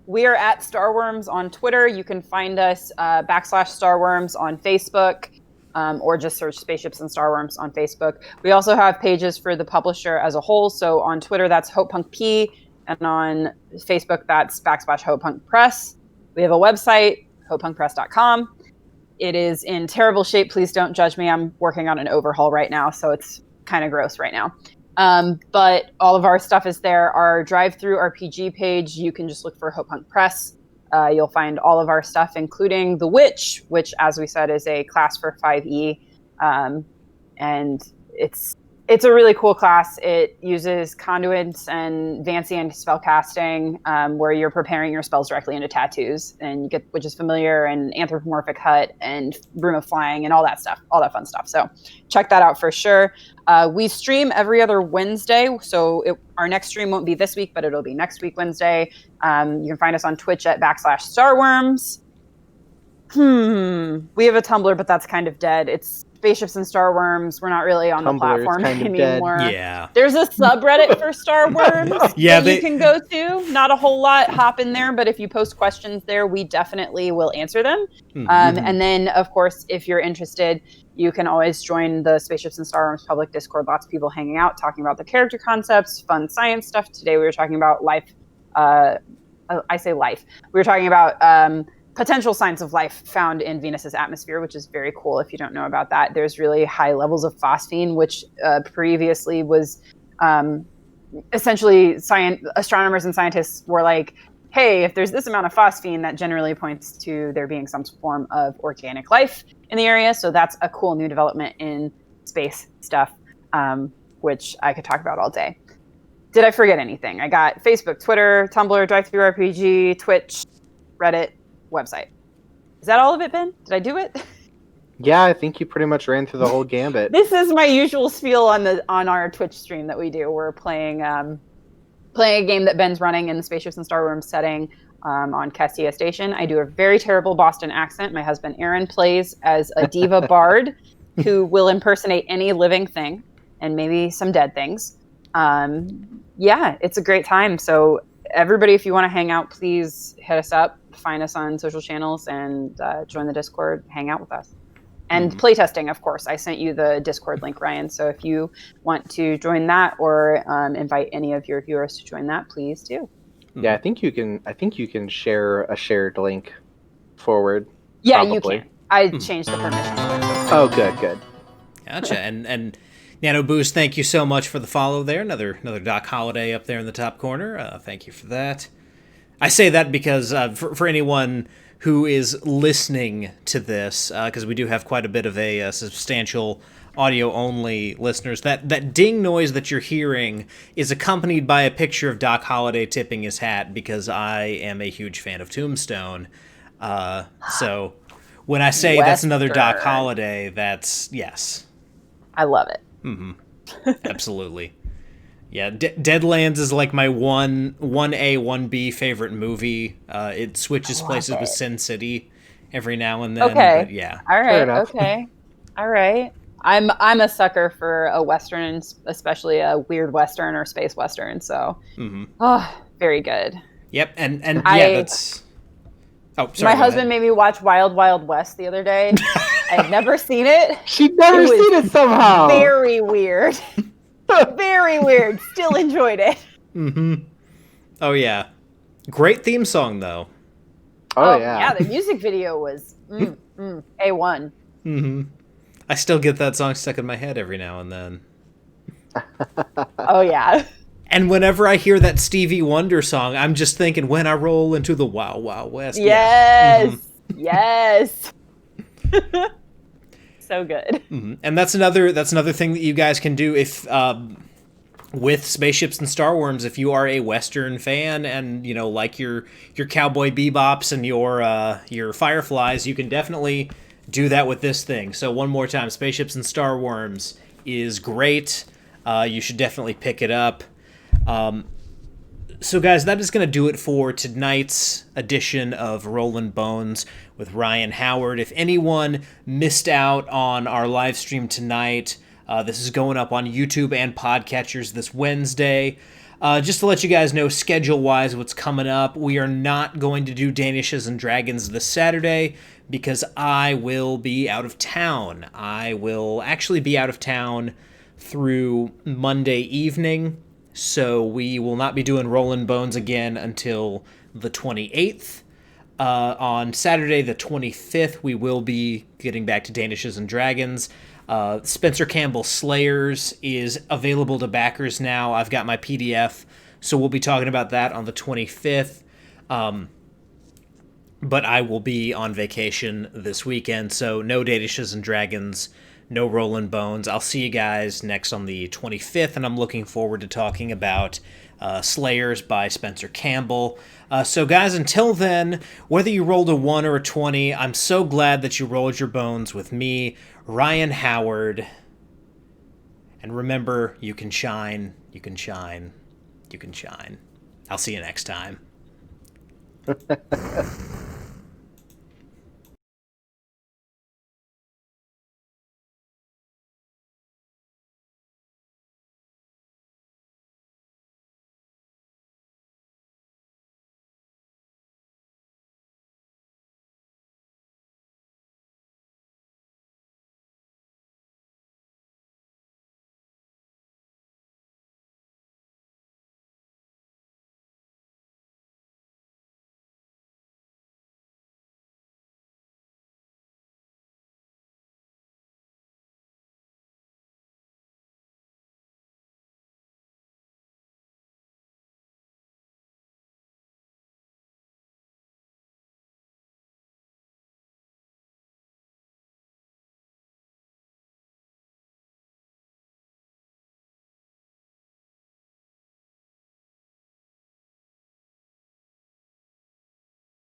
Starwyrms on Twitter. You can find us /Starwyrms on Facebook, or just search Spaceships and Starwyrms on Facebook. We also have pages for the publisher as a whole. So on Twitter, that's HopePunk P, and on Facebook, that's /HopePunk Press. We have a website, hopepunkpress.com. It is in terrible shape. Please don't judge me. I'm working on an overhaul right now, so it's kind of gross right now. But all of our stuff is there. Our drive-through RPG page, you can just look for HopePunk Press. You'll find all of our stuff, including the Witch, which, as we said, is a class for 5e. And it's a really cool class. It uses conduits and Vancian spellcasting, where you're preparing your spells directly into tattoos, and you get Witch's Familiar and Anthropomorphic Hut and Broom of Flying and all that stuff, all that fun stuff. So check that out for sure. We stream every other Wednesday, so our next stream won't be this week, but it'll be next week Wednesday. You can find us on Twitch at /Starwyrms. We have a Tumblr, but that's kind of dead. It's Spaceships and Starwyrms. We're not really on the platform anymore. Yeah. There's a subreddit for Starwyrms that you can go to. Not a whole lot hop in there, but if you post questions there, we definitely will answer them. And then, of course, if you're interested, you can always join the Spaceships and Starwyrms public Discord. Lots of people hanging out, talking about the character concepts, fun science stuff. Today we were talking about life. I say life. We were talking about potential signs of life found in Venus's atmosphere, which is very cool if you don't know about that. There's really high levels of phosphine, which previously was essentially astronomers and scientists were like, hey, if there's this amount of phosphine, that generally points to there being some form of organic life in the area. So that's a cool new development in space stuff, which I could talk about all day. Did I forget anything? I got Facebook, Twitter, Tumblr, Drive-Thru RPG, Twitch, Reddit, website. Is that all of it, Ben? Did I do it? Yeah, I think you pretty much ran through the whole gambit. This is my usual spiel on our Twitch stream that we do. We're playing a game that Ben's running in the Spaceships and Starwyrms setting on Castia Station. I do a very terrible Boston accent. My husband Aaron plays as a diva bard who will impersonate any living thing and maybe some dead things. Yeah, it's a great time. So everybody, if you want to hang out, please hit us up. Find us on social channels and join the Discord, hang out with us. And playtesting, of course. I sent you the Discord link, Ryan. So if you want to join that or invite any of your viewers to join that, please do. Yeah, I think you can share a shared link forward. Yeah, probably. You can. I changed the permission. Oh, good. Gotcha. And Nano Boost, thank you so much for the follow there. Another Doc Holiday up there in the top corner. Thank you for that. I say that because for anyone who is listening to this, because we do have quite a bit of a substantial audio-only listeners, that ding noise that you're hearing is accompanied by a picture of Doc Holliday tipping his hat, because I am a huge fan of Tombstone. So when I say Western. That's another Doc Holliday, that's yes. I love it. Absolutely. Yeah, Deadlands is like my 1A, 1B favorite movie. It switches places with Sin City every now and then. Okay. But yeah. All right. Okay. All right. I'm a sucker for a Western, especially a weird Western or space Western. So, very good. Yep. And yeah, that's... Oh, sorry. My husband made me watch Wild Wild West the other day. I had never seen it. She'd never seen it somehow. Very weird. Very weird. Still enjoyed it. Oh, yeah. Great theme song, though. Oh yeah. Yeah, the music video was A1. I still get that song stuck in my head every now and then. Oh, yeah. And whenever I hear that Stevie Wonder song, I'm just thinking, when I roll into the Wild Wild West. Yes. Yes. So good. And that's another thing that you guys can do if with Spaceships and Starwyrms, if you are a Western fan and like your Cowboy Bebops and your Fireflies, you can definitely do that with this thing. So one more time, Spaceships and Starwyrms is great. You should definitely pick it up. So guys, that is going to do it for tonight's edition of Rollin' Bones with Ryan Howard. If anyone missed out on our live stream tonight, This is going up on YouTube and podcatchers this Wednesday. Just to let you guys know, schedule-wise, what's coming up, we are not going to do Danishes and Dragons this Saturday because I will be out of town. I will actually be out of town through Monday evening, so we will not be doing Rollin' Bones again until the 28th. On Saturday, the 25th, we will be getting back to Danishes and Dragons. Spencer Campbell Slayers is available to backers now. I've got my PDF, so we'll be talking about that on the 25th. But I will be on vacation this weekend, so no Danishes and Dragons, no Rollin' Bones. I'll see you guys next on the 25th, and I'm looking forward to talking about Slayers by Spencer Campbell. So guys, until then, whether you rolled a 1 or a 20, I'm so glad that you rolled your bones with me, Ryan Howard. And remember, you can shine, you can shine, you can shine. I'll see you next time.